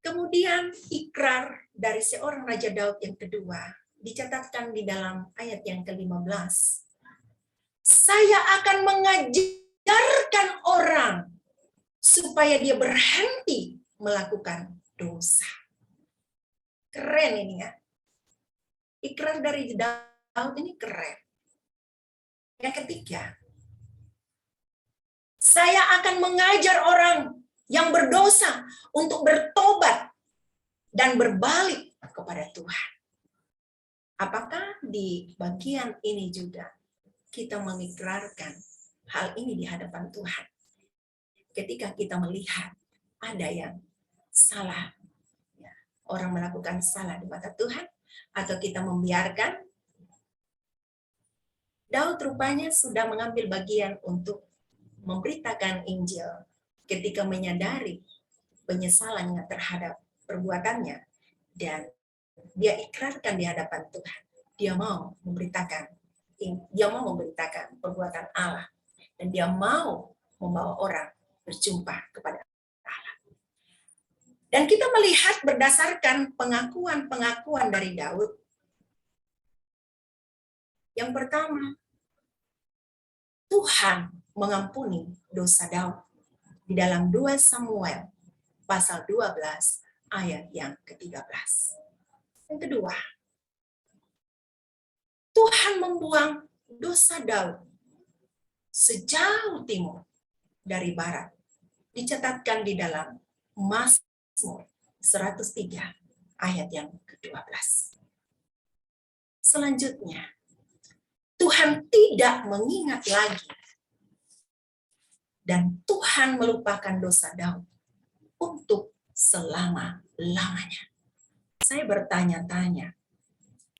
Kemudian ikrar dari seorang Raja Daud yang kedua dicatatkan di dalam ayat yang ke-15. Saya akan mengajarkan orang supaya dia berhenti melakukan dosa. Keren ini ya. Ikrar dari Daud ini keren. Yang ketiga, saya akan mengajar orang yang berdosa untuk bertobat dan berbalik kepada Tuhan. Apakah di bagian ini juga kita mengikrarkan hal ini di hadapan Tuhan? Ketika kita melihat ada yang salah, ya, orang melakukan salah di mata Tuhan, atau kita membiarkan. Daud rupanya sudah mengambil bagian untuk memberitakan Injil ketika menyadari penyesalannya terhadap perbuatannya, dan dia ikrarkan di hadapan Tuhan. Dia mau memberitakan perbuatan Allah, dan dia mau membawa orang berjumpa kepada Allah. Dan kita melihat berdasarkan pengakuan-pengakuan dari Daud. Yang pertama, Tuhan mengampuni dosa Daud. Di dalam 2 Samuel pasal 12 ayat yang ke-13. Yang kedua, Tuhan membuang dosa Daud sejauh timur dari barat. Dicatatkan di dalam Mazmur 103 ayat yang ke-12. Selanjutnya, Tuhan tidak mengingat lagi dan Tuhan melupakan dosa Daud untuk selama-lamanya. Saya bertanya-tanya,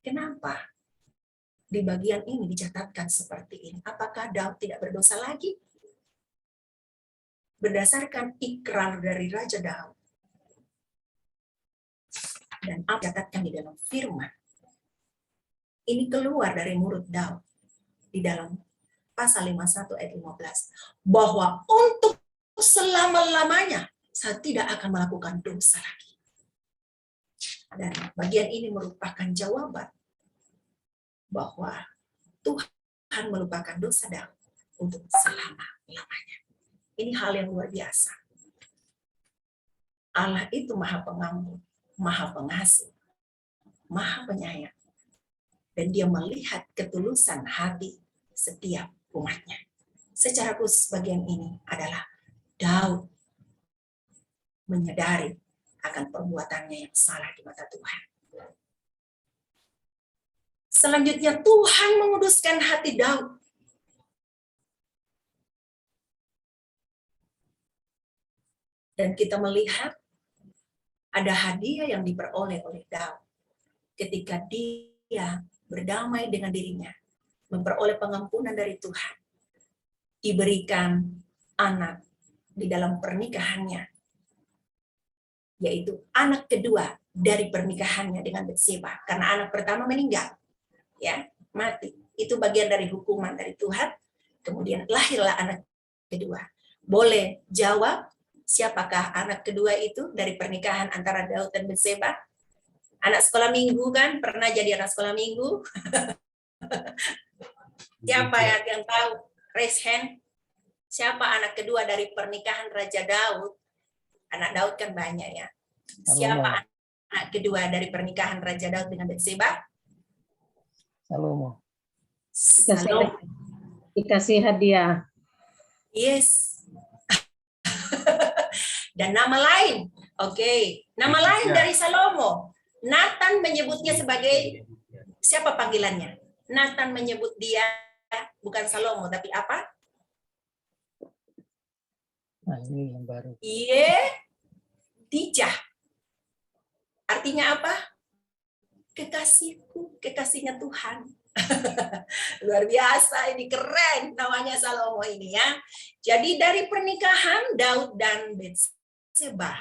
kenapa di bagian ini dicatatkan seperti ini? Apakah Daud tidak berdosa lagi? Berdasarkan ikrar dari Raja Daud dan apa dicatatkan di dalam firman, ini keluar dari mulut Daud di dalam pasal 51 ayat 15, bahwa untuk selama-lamanya saya tidak akan melakukan dosa lagi. Dan bagian ini merupakan jawaban bahwa Tuhan melupakan dosa Daud untuk selama-lamanya. Ini hal yang luar biasa. Allah itu Maha Pengampun, Maha Pengasih, Maha Penyayang. Dan Dia melihat ketulusan hati setiap umatnya. Secara khusus bagian ini adalah Daud menyadari akan perbuatannya yang salah di mata Tuhan. Selanjutnya Tuhan menguduskan hati Daud. Dan kita melihat ada hadiah yang diperoleh oleh Daud ketika dia berdamai dengan dirinya, memperoleh pengampunan dari Tuhan, diberikan anak di dalam pernikahannya, yaitu anak kedua dari pernikahannya dengan Betseba, karena anak pertama meninggal, ya, mati. Itu bagian dari hukuman dari Tuhan. Kemudian lahirlah anak kedua. Boleh jawab siapakah anak kedua itu dari pernikahan antara Daud dan Betseba? Anak sekolah minggu kan? Pernah jadi anak sekolah minggu? Siapa yang tahu? Raise hand. Siapa anak kedua dari pernikahan Raja Daud? Anak Daud kan banyak ya. Siapa anak kedua dari pernikahan Raja Daud dengan Betseba? Salomo. Salomo. Dikasih hadiah. Yes. Dan nama lain. Oke. Nama lain dari Salomo. Nathan menyebutnya sebagai, siapa panggilannya? Nathan menyebut dia bukan Salomo, tapi apa? Nah, ini yang baru. Dijah. Artinya apa? Kekasihku, kekasihnya Tuhan. Luar biasa, ini keren namanya Salomo ini ya. Jadi dari pernikahan Daud dan Betseba,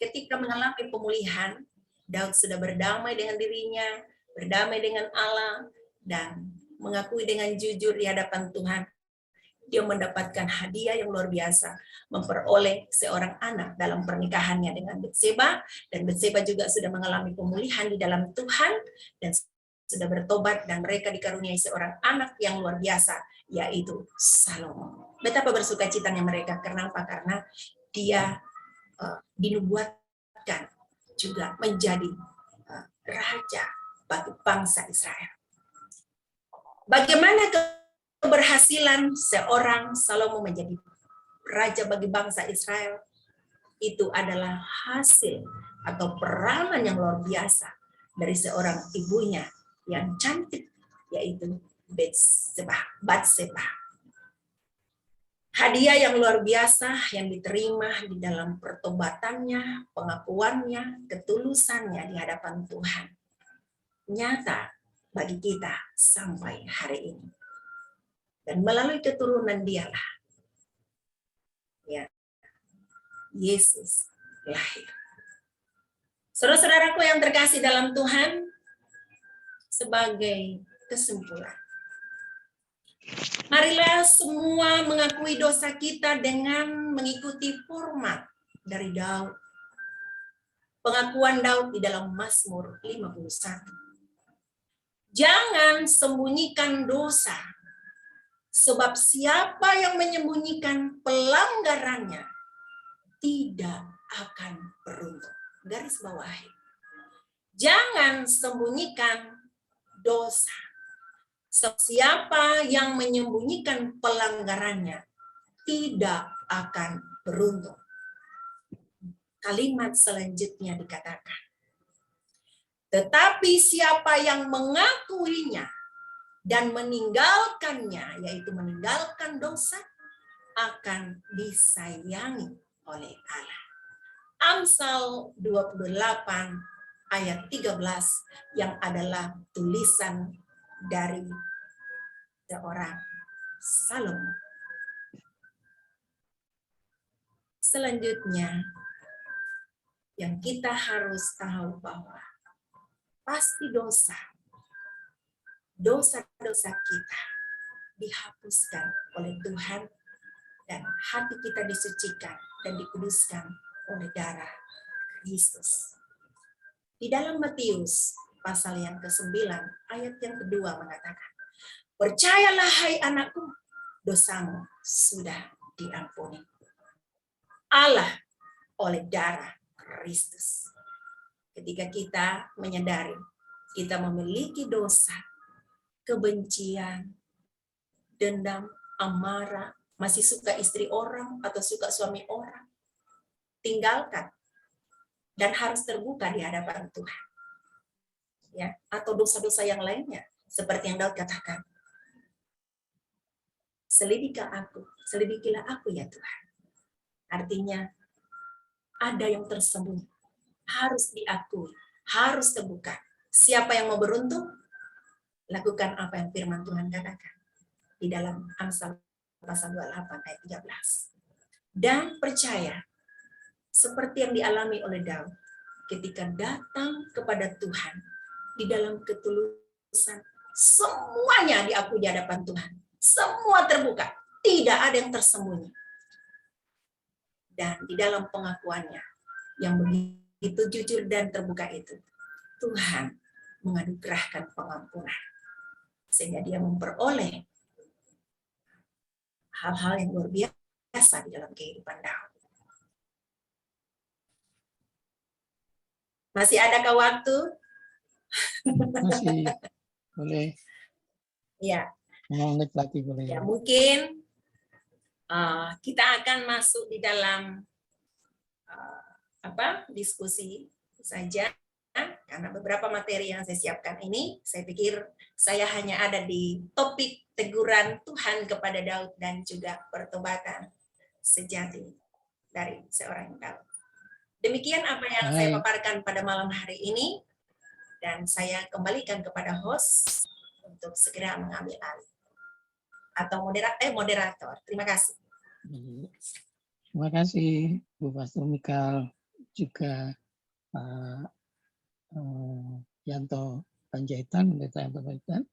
ketika mengalami pemulihan, Daud sudah berdamai dengan dirinya, berdamai dengan Allah, dan mengakui dengan jujur di hadapan Tuhan. Dia mendapatkan hadiah yang luar biasa, memperoleh seorang anak dalam pernikahannya dengan Betseba, dan Betseba juga sudah mengalami pemulihan di dalam Tuhan, dan sudah bertobat, dan mereka dikaruniai seorang anak yang luar biasa, yaitu Salomo. Betapa bersukacitanya mereka, kenapa? Karena dia dinubuatkan juga menjadi raja bagi bangsa Israel. Bagaimana keberhasilan seorang Salomo menjadi raja bagi bangsa Israel? Itu adalah hasil atau peranan yang luar biasa dari seorang ibunya yang cantik, yaitu Batseba. Hadiah yang luar biasa yang diterima di dalam pertobatannya, pengakuannya, ketulusannya di hadapan Tuhan. Nyata bagi kita sampai hari ini. Dan melalui keturunan dialah ya, Yesus lahir. Saudara-saudaraku yang terkasih dalam Tuhan, sebagai kesimpulan, marilah semua mengakui dosa kita dengan mengikuti format dari Daud. Pengakuan Daud di dalam Mazmur 51. Jangan sembunyikan dosa, sebab siapa yang menyembunyikan pelanggarannya tidak akan beruntung. Garis bawahi. Jangan sembunyikan dosa. Siapa yang menyembunyikan pelanggarannya tidak akan beruntung. Kalimat selanjutnya dikatakan, tetapi siapa yang mengakuinya dan meninggalkannya, yaitu meninggalkan dosa, akan disayangi oleh Allah. Amsal 28 ayat 13 yang adalah tulisan dari seorang Salomo. Selanjutnya, yang kita harus tahu bahwa pasti dosa-dosa kita dihapuskan oleh Tuhan dan hati kita disucikan dan dikuduskan oleh darah Kristus. Di dalam Matius pasal yang ke-9 ayat yang kedua mengatakan, percayalah hai anakku, dosamu sudah diampuni Allah oleh darah Kristus. Ketika kita menyadari kita memiliki dosa, kebencian, dendam, amarah, masih suka istri orang atau suka suami orang, tinggalkan dan harus terbuka di hadapan Tuhan. Ya, atau dosa-dosa yang lainnya seperti yang Daud katakan. Selidikilah aku ya Tuhan. Artinya ada yang tersembunyi, harus diakui, harus terbuka. Siapa yang mau beruntung, lakukan apa yang firman Tuhan katakan di dalam Amsal pasal 28 ayat 13. Dan percaya seperti yang dialami oleh Daud ketika datang kepada Tuhan di dalam ketulusan, semuanya diakui di hadapan Tuhan. Semua terbuka, tidak ada yang tersembunyi. Dan di dalam pengakuannya yang begitu jujur dan terbuka itu, Tuhan menganugerahkan pengampunan. Sehingga dia memperoleh hal-hal yang luar biasa di dalam kehidupan Daud. Masih adakah waktu? Masih boleh. Ya. 5 menit lagi boleh. Ya, mungkin kita akan masuk di dalam diskusi saja, karena beberapa materi yang saya siapkan ini, saya pikir saya hanya ada di topik teguran Tuhan kepada Daud dan juga pertobatan sejati dari seorang Daud. Demikian apa yang saya paparkan pada malam hari ini, dan saya kembalikan kepada host untuk segera mengambil alih. Atau moderator. Terima kasih. Terima kasih Bu Pastor Mikal, juga Pak Yanto Panjaitan, Pendeta Yanto Panjaitan,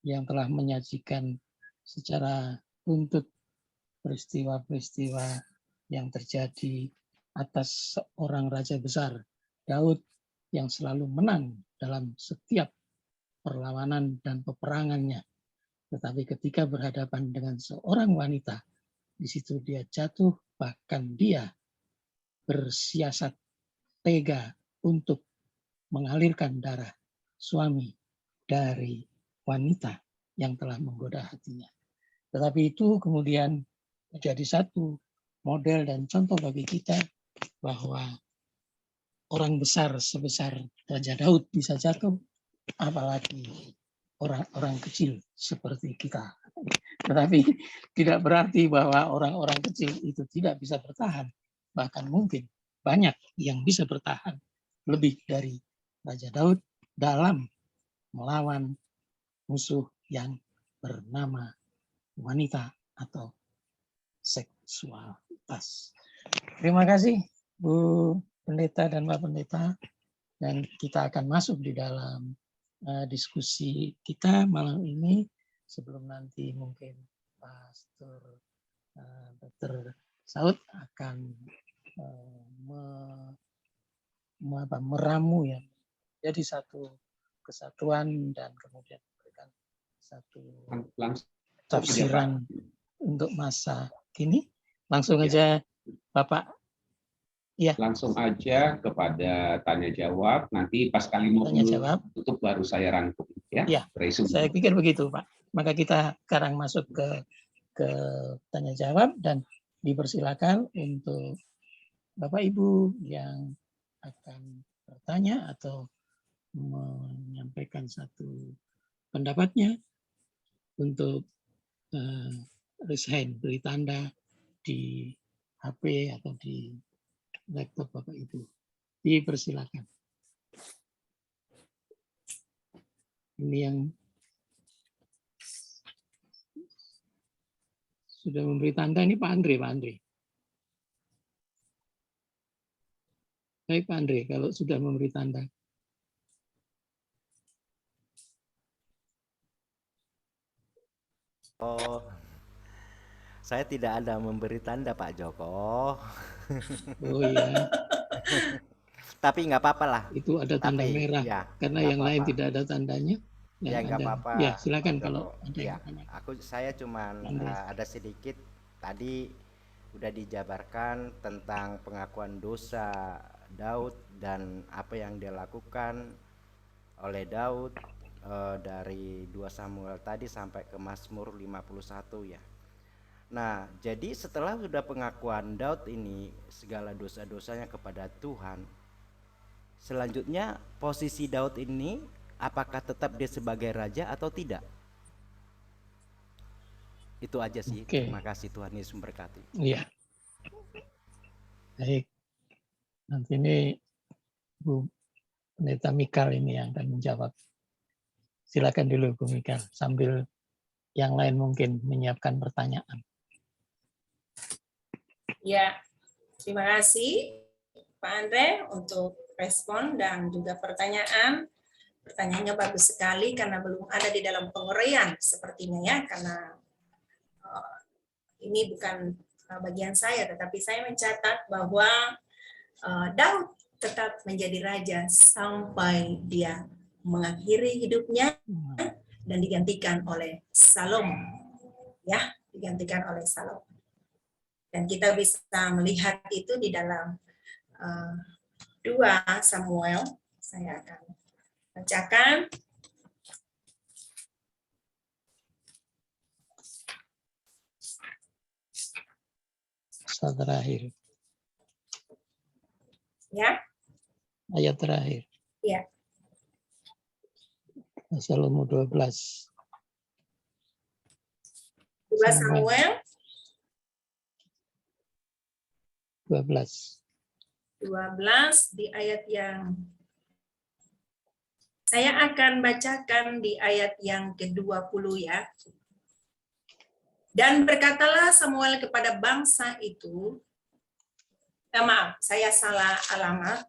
yang telah menyajikan secara runtut peristiwa-peristiwa yang terjadi atas seorang raja besar, Daud, yang selalu menang dalam setiap perlawanan dan peperangannya. Tetapi ketika berhadapan dengan seorang wanita, di situ dia jatuh, bahkan dia bersiasat tega untuk mengalirkan darah suami dari wanita yang telah menggoda hatinya. Tetapi itu kemudian menjadi satu model dan contoh bagi kita bahwa orang besar sebesar Raja Daud bisa jatuh, apalagi orang-orang kecil seperti kita. Tetapi tidak berarti bahwa orang-orang kecil itu tidak bisa bertahan. Bahkan mungkin banyak yang bisa bertahan lebih dari Raja Daud dalam melawan musuh yang bernama wanita atau seksualitas. Terima kasih Bu Pendeta dan Pak Pendeta. Dan kita akan masuk di dalam diskusi kita malam ini, sebelum nanti mungkin Pastor Dr. Saud akan meramu ya, jadi satu kesatuan dan kemudian memberikan satu tafsiran untuk masa kini. Langsung aja Bapak Iya. Langsung aja kepada tanya jawab. Nanti pas kali mau Tanya jawab. tutup baru saya rangkum. Ya. Iya. Saya pikir begitu, Pak. Maka kita sekarang masuk ke tanya jawab dan dipersilakan untuk Bapak Ibu yang akan bertanya atau menyampaikan satu pendapatnya untuk raise hand, beri tanda di HP atau di laptop Bapak Ibu. Dipersilakan. Ini yang sudah memberi tanda ini Pak Andre. Baik Pak Andre, kalau sudah memberi tanda. Oh, saya tidak ada memberi tanda Pak Joko. Oh iya. Tapi nggak apa-apa lah. Itu ada tanda merah. Ya, karena yang lain tidak ada tandanya. Ya nggak apa-apa. Ya silakan Pak kalau Joko. ada yang Ya, tanya. saya cuman ada sedikit tadi udah dijabarkan tentang pengakuan dosa Daud dan apa yang dia lakukan oleh Daud dari 2 Samuel tadi sampai ke Mazmur 51 ya. Nah, jadi setelah sudah pengakuan Daud ini segala dosa-dosanya kepada Tuhan, selanjutnya posisi Daud ini apakah tetap dia sebagai raja atau tidak? Itu aja sih. Oke. Terima kasih, Tuhan Yesus memberkati. Iya. Baik. Nanti ini Bu Pendeta Mikal ini yang akan menjawab. Silakan dulu Bu Mikal sambil yang lain mungkin menyiapkan pertanyaan. Ya, terima kasih Pak Andre untuk respon dan juga pertanyaan. Pertanyaannya bagus sekali karena belum ada di dalam penguraian sepertinya ya, karena ini bukan bagian saya, tetapi saya mencatat bahwa Daud tetap menjadi raja sampai dia mengakhiri hidupnya dan digantikan oleh Salomo, ya, digantikan oleh Salomo. Dan kita bisa melihat itu di dalam 2 Samuel. Saya akan bacakan. Terakhir. Ya. Ayat terakhir. Ya. Salomo 12. 2 Samuel 12 di ayat yang saya akan bacakan di ayat yang ke-20 ya. Dan berkatalah Samuel kepada bangsa itu, maaf, saya salah alamat,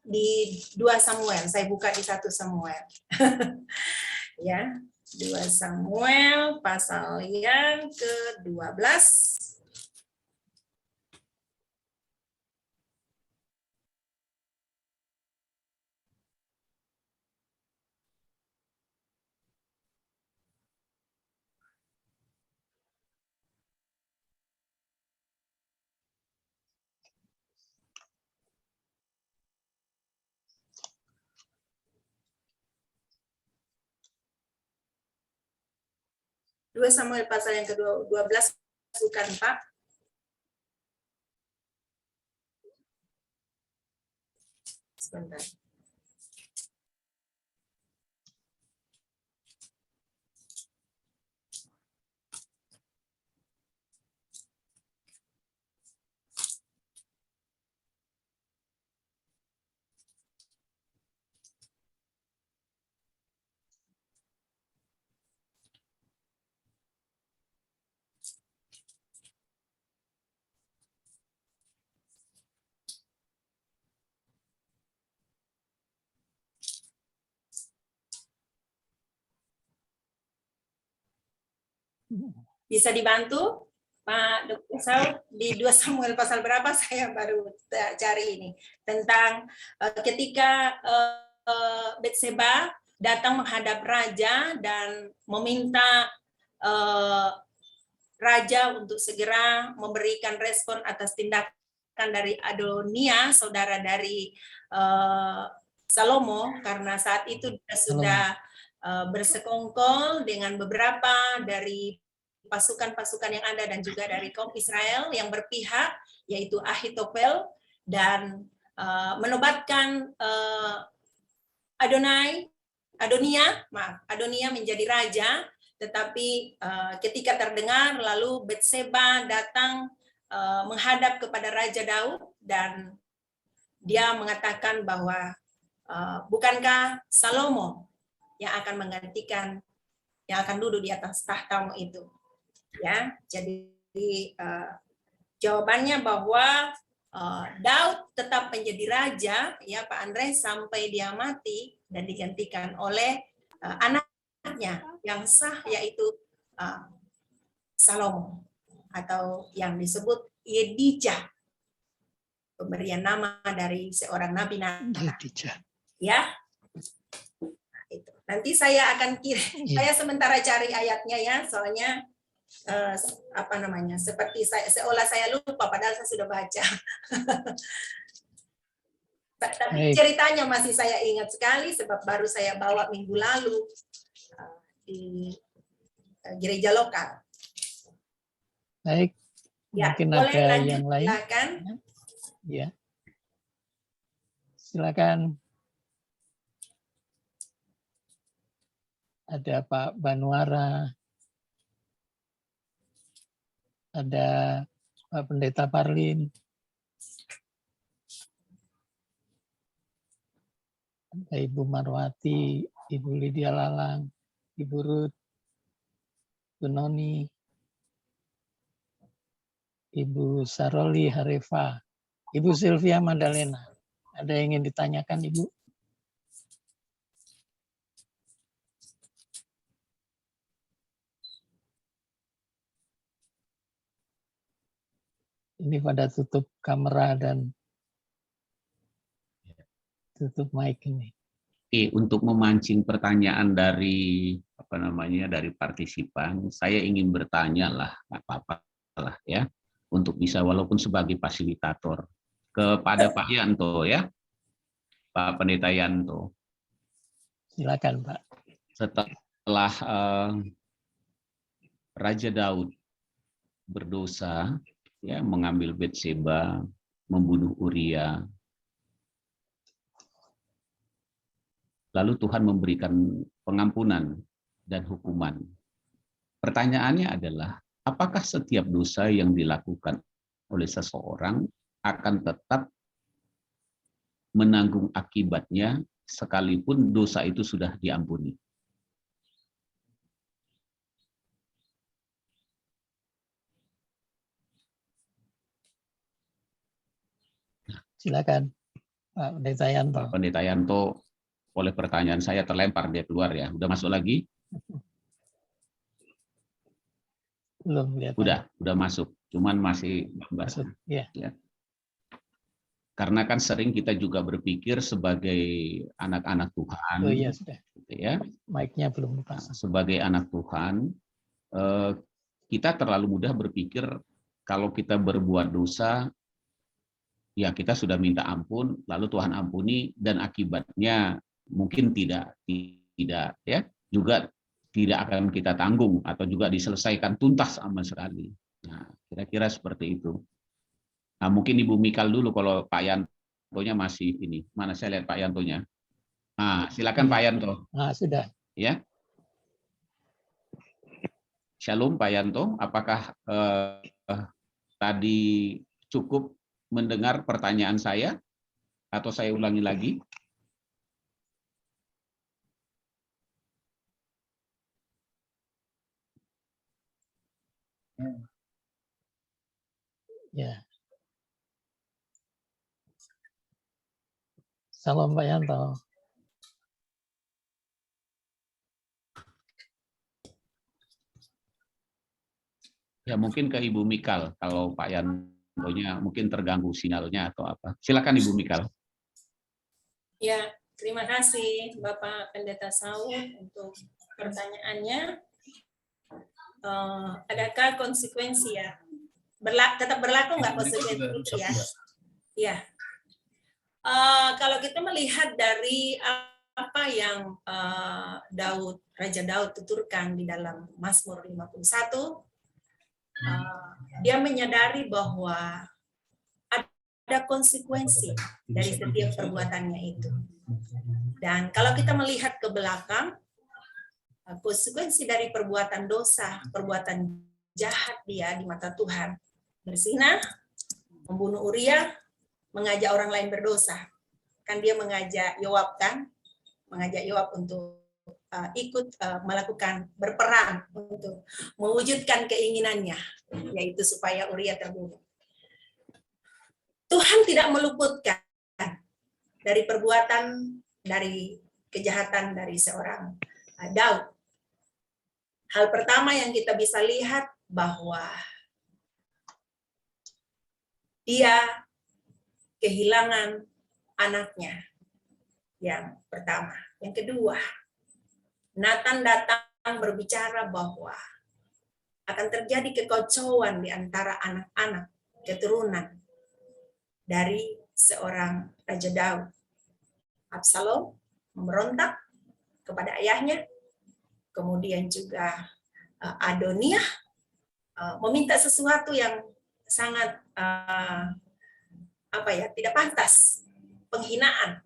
di 2 Samuel, saya buka di 1 Samuel. Ya, 2 Samuel pasal yang ke-12. Dua Samuel pasal yang ke-12 bukan Pak? Sebentar. Bisa dibantu Pak Dr. Saud di 2 Samuel pasal berapa, saya baru cari ini, tentang ketika Betseba datang menghadap raja dan meminta raja untuk segera memberikan respon atas tindakan kan dari Adonia, saudara dari Salomo, karena saat itu dia sudah bersekongkol dengan beberapa dari pasukan-pasukan yang ada dan juga dari kaum Israel yang berpihak, yaitu Ahitofel, dan menobatkan Adonia menjadi raja. Tetapi ketika terdengar, lalu Batseba datang menghadap kepada Raja Daud, dan dia mengatakan bahwa bukankah Salomo yang akan menggantikan, yang akan duduk di atas tahtamu itu, ya. Jadi jawabannya bahwa Daud tetap menjadi raja, ya Pak Andre, sampai dia mati dan digantikan oleh anaknya yang sah, yaitu Salomo, atau yang disebut Yedijah, pemberian nama dari seorang nabi Yedijah. Ya, itu. Nanti saya akan kirim. Saya sementara cari ayatnya ya, soalnya seperti seolah saya lupa, padahal saya sudah baca. Tapi ceritanya masih saya ingat sekali, sebab baru saya bawa minggu lalu di gereja lokal. Baik, Ya, mungkin boleh ada lanjut, yang lain. silakan. Ya, silakan. Ada Pak Banuara, ada Pak Pendeta Parlin, ada Ibu Marwati, Ibu Lydia Lalang, Ibu Ruth, Bu Noni, Ibu Saroli Harefa, Ibu Sylvia Madalena. Ada yang ingin ditanyakan, Ibu? Ini pada tutup kamera dan tutup mic ini. Oke, untuk memancing pertanyaan dari dari partisipan, saya ingin bertanya lah, nggak apa-apa lah ya, untuk bisa walaupun sebagai fasilitator kepada Pak Yanto ya, Pak Pendeta Yanto. Silakan, Pak. Setelah Raja Daud berdosa, ya, mengambil Batseba, membunuh Uria, lalu Tuhan memberikan pengampunan dan hukuman. Pertanyaannya adalah, apakah setiap dosa yang dilakukan oleh seseorang akan tetap menanggung akibatnya sekalipun dosa itu sudah diampuni? Silakan, Pak Pendeta Yanto. Pak Pendeta Yanto, oleh pertanyaan saya terlempar, dia keluar ya. Udah masuk lagi? Belum lihat. Udah masuk. Cuman masih masuk. Ya. Ya. Karena kan sering kita juga berpikir sebagai anak-anak Tuhan. Oh iya, sudah. Gitu ya. Mic-nya belum dipasang. Sebagai anak Tuhan, kita terlalu mudah berpikir kalau kita berbuat dosa, ya kita sudah minta ampun, lalu Tuhan ampuni, dan akibatnya mungkin tidak ya, juga tidak akan kita tanggung atau juga diselesaikan tuntas sama sekali. Nah, kira-kira seperti itu. Nah, mungkin Ibu Mikal dulu kalau Pak Yantonya masih ini. Mana saya lihat Pak Yantonya. Nah, silakan Pak Yanto. Nah, sudah. Ya. Shalom Pak Yanto, apakah tadi cukup mendengar pertanyaan saya atau saya ulangi lagi? Ya. Salam Pak Yanto. Ya mungkin ke Ibu Mikal, kalau Pak Yantonya mungkin terganggu sinyalnya atau apa. Silakan Ibu Mikal. Ya, terima kasih Bapak Pendeta Saud untuk pertanyaannya. Adakah konsekuensi ya? Tetap berlaku nggak konsekuensi itu ya? Ya, kalau kita melihat dari apa yang Raja Daud tuturkan di dalam Mazmur 51, dia menyadari bahwa ada konsekuensi dari setiap perbuatannya itu. Dan kalau kita melihat ke belakang, konsekuensi dari perbuatan dosa, perbuatan jahat dia di mata Tuhan, berzina, membunuh Uria, mengajak orang lain berdosa. Kan dia mengajak Yoab untuk ikut melakukan berperang untuk mewujudkan keinginannya, yaitu supaya Uria terbunuh. Tuhan tidak meluputkan dari perbuatan, dari kejahatan dari seorang Daud. Hal pertama yang kita bisa lihat bahwa dia kehilangan anaknya. Yang pertama. Yang kedua, Nathan datang berbicara bahwa akan terjadi kekacauan di antara anak-anak keturunan dari seorang Raja Daud. Absalom memberontak kepada ayahnya, kemudian juga Adoniah meminta sesuatu yang sangat tidak pantas, penghinaan.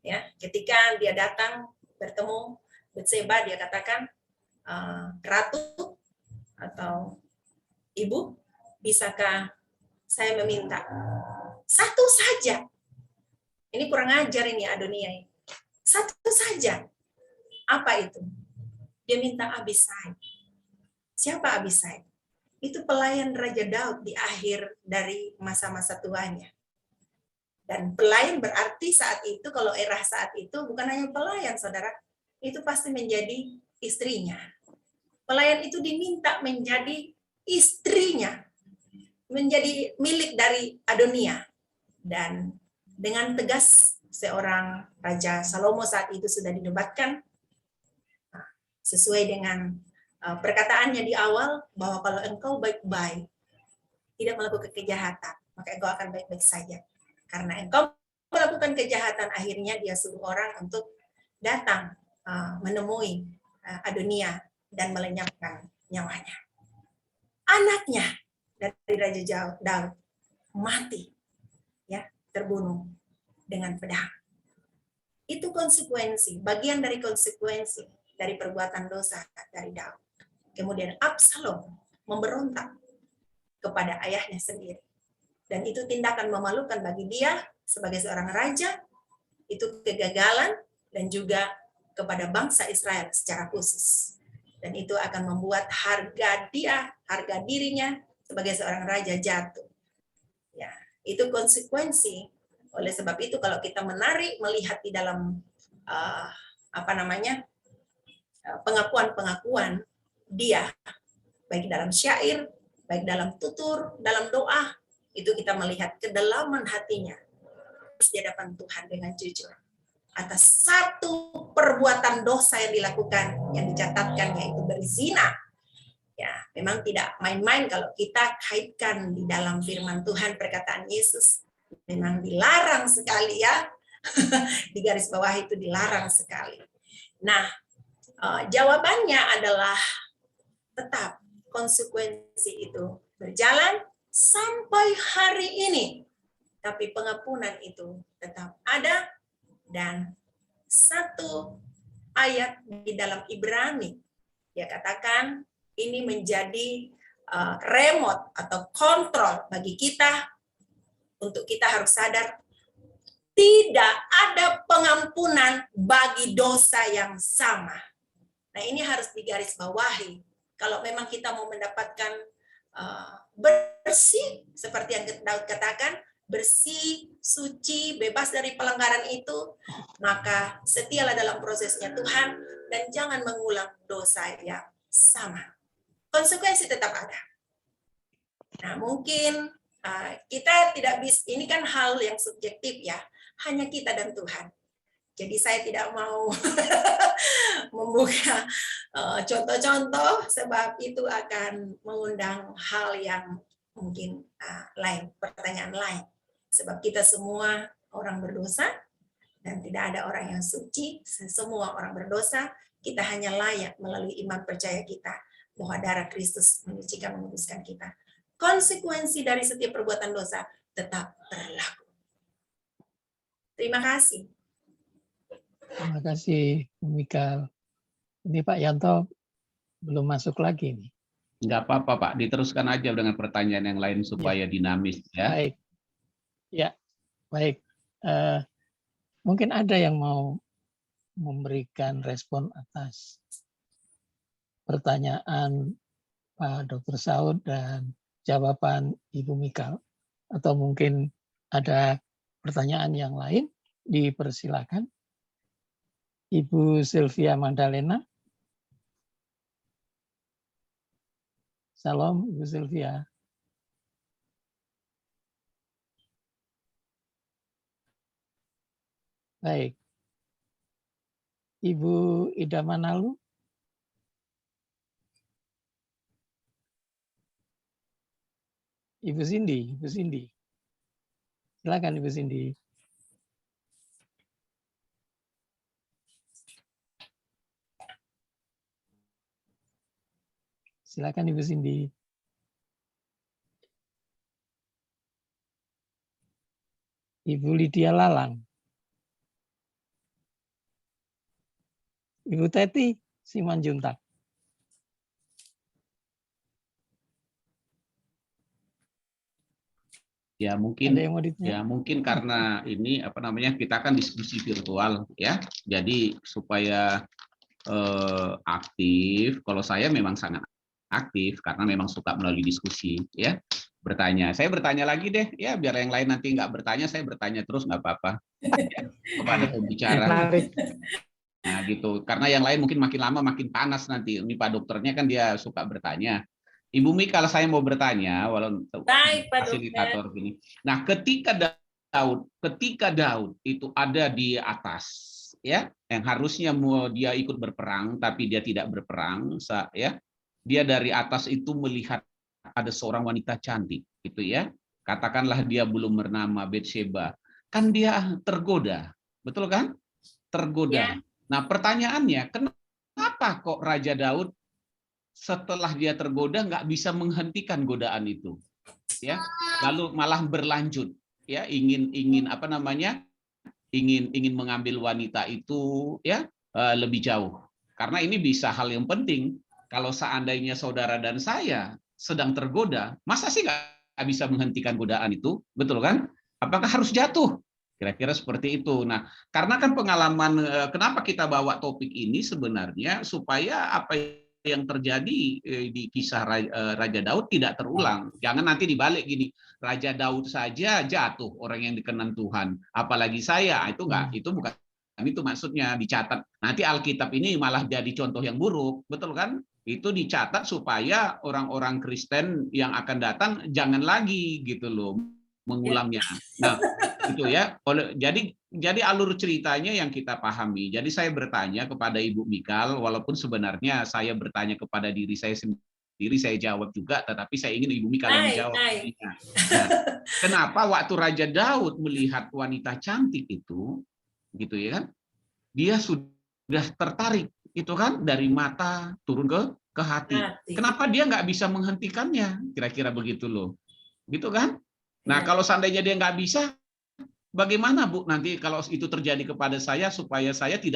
Ya, ketika dia datang bertemu Betseba, dia katakan, Ratu atau Ibu, bisakah saya meminta satu saja? Ini kurang ajar ini Adoniah. Satu saja. Apa itu? Dia minta Abisai. Siapa Abisai? Itu pelayan Raja Daud di akhir dari masa-masa tuanya. Dan pelayan berarti saat itu, kalau era saat itu, bukan hanya pelayan, saudara. Itu pasti menjadi istrinya. Pelayan itu diminta menjadi istrinya. Menjadi milik dari Adoniah. Dan dengan tegas seorang Raja Salomo saat itu sudah dinobatkan sesuai dengan perkataannya di awal bahwa kalau engkau baik-baik, tidak melakukan kejahatan, maka engkau akan baik-baik saja. Karena engkau melakukan kejahatan, akhirnya dia suruh orang untuk datang menemui Adoniah dan melenyapkan nyawanya. Anaknya dari Raja Daud mati, ya, terbunuh dengan pedang. Itu konsekuensi, bagian dari konsekuensi dari perbuatan dosa dari Daud. Kemudian Absalom memberontak kepada ayahnya sendiri. Dan itu tindakan memalukan bagi dia sebagai seorang raja, itu kegagalan, dan juga kepada bangsa Israel secara khusus. Dan itu akan membuat harga dirinya sebagai seorang raja jatuh. Ya, itu konsekuensi. Oleh sebab itu kalau kita melihat di dalam pengakuan-pengakuan dia, baik dalam syair, baik dalam tutur, dalam doa, itu kita melihat kedalaman hatinya di hadapan Tuhan dengan jujur atas satu perbuatan dosa yang dilakukan, yang dicatatkan, yaitu berzina. Ya, memang tidak main-main kalau kita kaitkan di dalam firman Tuhan, perkataan Yesus. Memang dilarang sekali, ya. Di garis bawah itu dilarang sekali. Nah, jawabannya adalah tetap konsekuensi itu berjalan sampai hari ini. Tapi pengampunan itu tetap ada. Dan satu ayat di dalam Ibrani, dia katakan ini menjadi remote atau kontrol bagi kita untuk kita harus sadar tidak ada pengampunan bagi dosa yang sama. Nah, ini harus digarisbawahi. Kalau memang kita mau mendapatkan bersih, seperti yang Daud katakan, bersih, suci, bebas dari pelanggaran itu, maka setialah dalam prosesnya Tuhan dan jangan mengulang dosa yang sama. Konsekuensi tetap ada. Nah, mungkin kita tidak bisa, ini kan hal yang subjektif, ya, hanya kita dan Tuhan. Jadi saya tidak mau membuka contoh-contoh, sebab itu akan mengundang hal yang mungkin lain, pertanyaan lain. Sebab kita semua orang berdosa dan tidak ada orang yang suci, semua orang berdosa, kita hanya layak melalui iman percaya kita bahwa darah Kristus menyucikan, menguduskan kita. Konsekuensi dari setiap perbuatan dosa tetap berlaku. Terima kasih. Terima kasih, Bu Mikal. Ini Pak Yanto belum masuk lagi nih. Nggak apa-apa Pak, diteruskan aja dengan pertanyaan yang lain supaya dinamis ya. Baik. Ya, baik. Mungkin ada yang mau memberikan respon atas pertanyaan Pak Dr. Saud dan jawaban Ibu Mikal. Atau mungkin ada pertanyaan yang lain, dipersilakan. Ibu Sylvia Magdalena. Salam, Ibu Sylvia. Baik. Ibu Ida Manalu. Ibu Cindy. Silakan Ibu Cindy. Silakan Ibu Cindy. Ibu Lydia Lalang. Ibu Teti Simanjuntak. Ya mungkin Ada yang mau ditanya? ya mungkin karena ini kita kan diskusi virtual ya. Jadi supaya aktif, kalau saya memang sangat aktif karena memang suka melalui diskusi ya. Bertanya. Saya bertanya lagi deh ya, biar yang lain nanti nggak bertanya, saya bertanya terus nggak apa-apa kepada pembicara. Nah gitu, karena yang lain mungkin makin lama makin panas nanti. Ini Pak Dokternya kan dia suka bertanya. Ibu Mi, kalau saya mau bertanya, walau Baik, Pak fasilitator gini. Nah, ketika Daud itu ada di atas, ya, yang harusnya dia ikut berperang, tapi dia tidak berperang, ya, dia dari atas itu melihat ada seorang wanita cantik, gitu ya. Katakanlah dia belum bernama Betsheba, kan dia tergoda, betul kan? Tergoda. Ya. Nah, pertanyaannya, kenapa kok Raja Daud setelah dia tergoda nggak bisa menghentikan godaan itu, ya, lalu malah berlanjut, ya, ingin mengambil wanita itu, ya, lebih jauh. Karena ini bisa hal yang penting. Kalau seandainya saudara dan saya sedang tergoda, masa sih nggak bisa menghentikan godaan itu, betul kan? Apakah harus jatuh? Kira-kira seperti itu. Nah, karena kan pengalaman, kenapa kita bawa topik ini sebenarnya supaya apa yang terjadi di kisah Raja Daud tidak terulang. Jangan nanti dibalik gini, Raja Daud saja jatuh orang yang dikenan Tuhan, apalagi saya. Itu enggak, itu bukan itu maksudnya. Dicatat nanti Alkitab ini malah jadi contoh yang buruk, betul kan? Itu dicatat supaya orang-orang Kristen yang akan datang jangan lagi gitu loh mengulangnya. Nah, itu ya. Jadi alur ceritanya yang kita pahami. Jadi saya bertanya kepada Ibu Mikal, walaupun sebenarnya saya bertanya kepada diri saya sendiri, saya jawab juga, tetapi saya ingin Ibu Mikal yang jawab. Nah, kenapa waktu Raja Daud melihat wanita cantik itu, gitu ya kan? Dia sudah tertarik, itu kan, dari mata turun ke hati. Kenapa dia nggak bisa menghentikannya? Kira-kira begitu loh, gitu kan? Nah, kalau seandainya dia nggak bisa, bagaimana Bu nanti kalau itu terjadi kepada saya supaya saya tidak